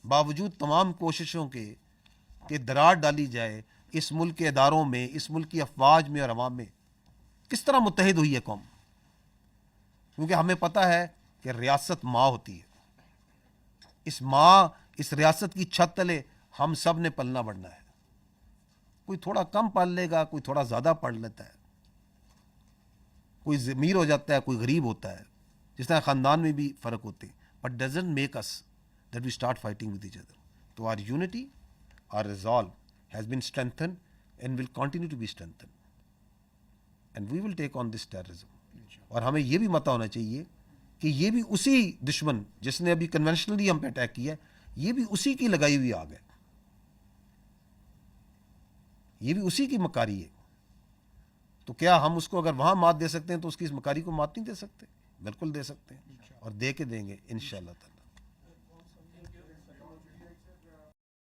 बावजूद तमाम कोशिशों के दरार डाली जाए इस मुल्क के इदारों में, इस मुल्क की अफवाज में और अवाम में, किस तरह मुत्तहिद हुई है कौम? क्योंकि हमें पता है कि रियासत माँ होती है. इस माँ, इस रियासत की छत तले हम सब ने पलना बढ़ना है. कोई थोड़ा कम पढ़ लेगा, कोई थोड़ा ज़्यादा पढ़ लेता है, कोई अमीर हो जाता है, कोई गरीब होता है, जिस तरह ख़ानदान में भी फ़र्क होते हैं. But doesn't make us that we start fighting with each other. तो our unity, our resolve has been strengthen and will continue to be strengthened. And we will take on this terrorism. اور ہمیں یہ بھی متہ ہونا چاہیے کہ یہ بھی اسی دشمن جس نے ابھی کنونشنلی ہم پہ اٹیک کیا ہے، یہ بھی اسی کی لگائی ہوئی آگ ہے، یہ بھی اسی کی مکاری ہے. تو کیا ہم اس کو اگر وہاں مات دے سکتے ہیں تو اس کی اس مکاری کو مات نہیں دے سکتے؟ بالکل دے سکتے ہیں، اور دے کے دیں گے انشاءاللہ تعالی.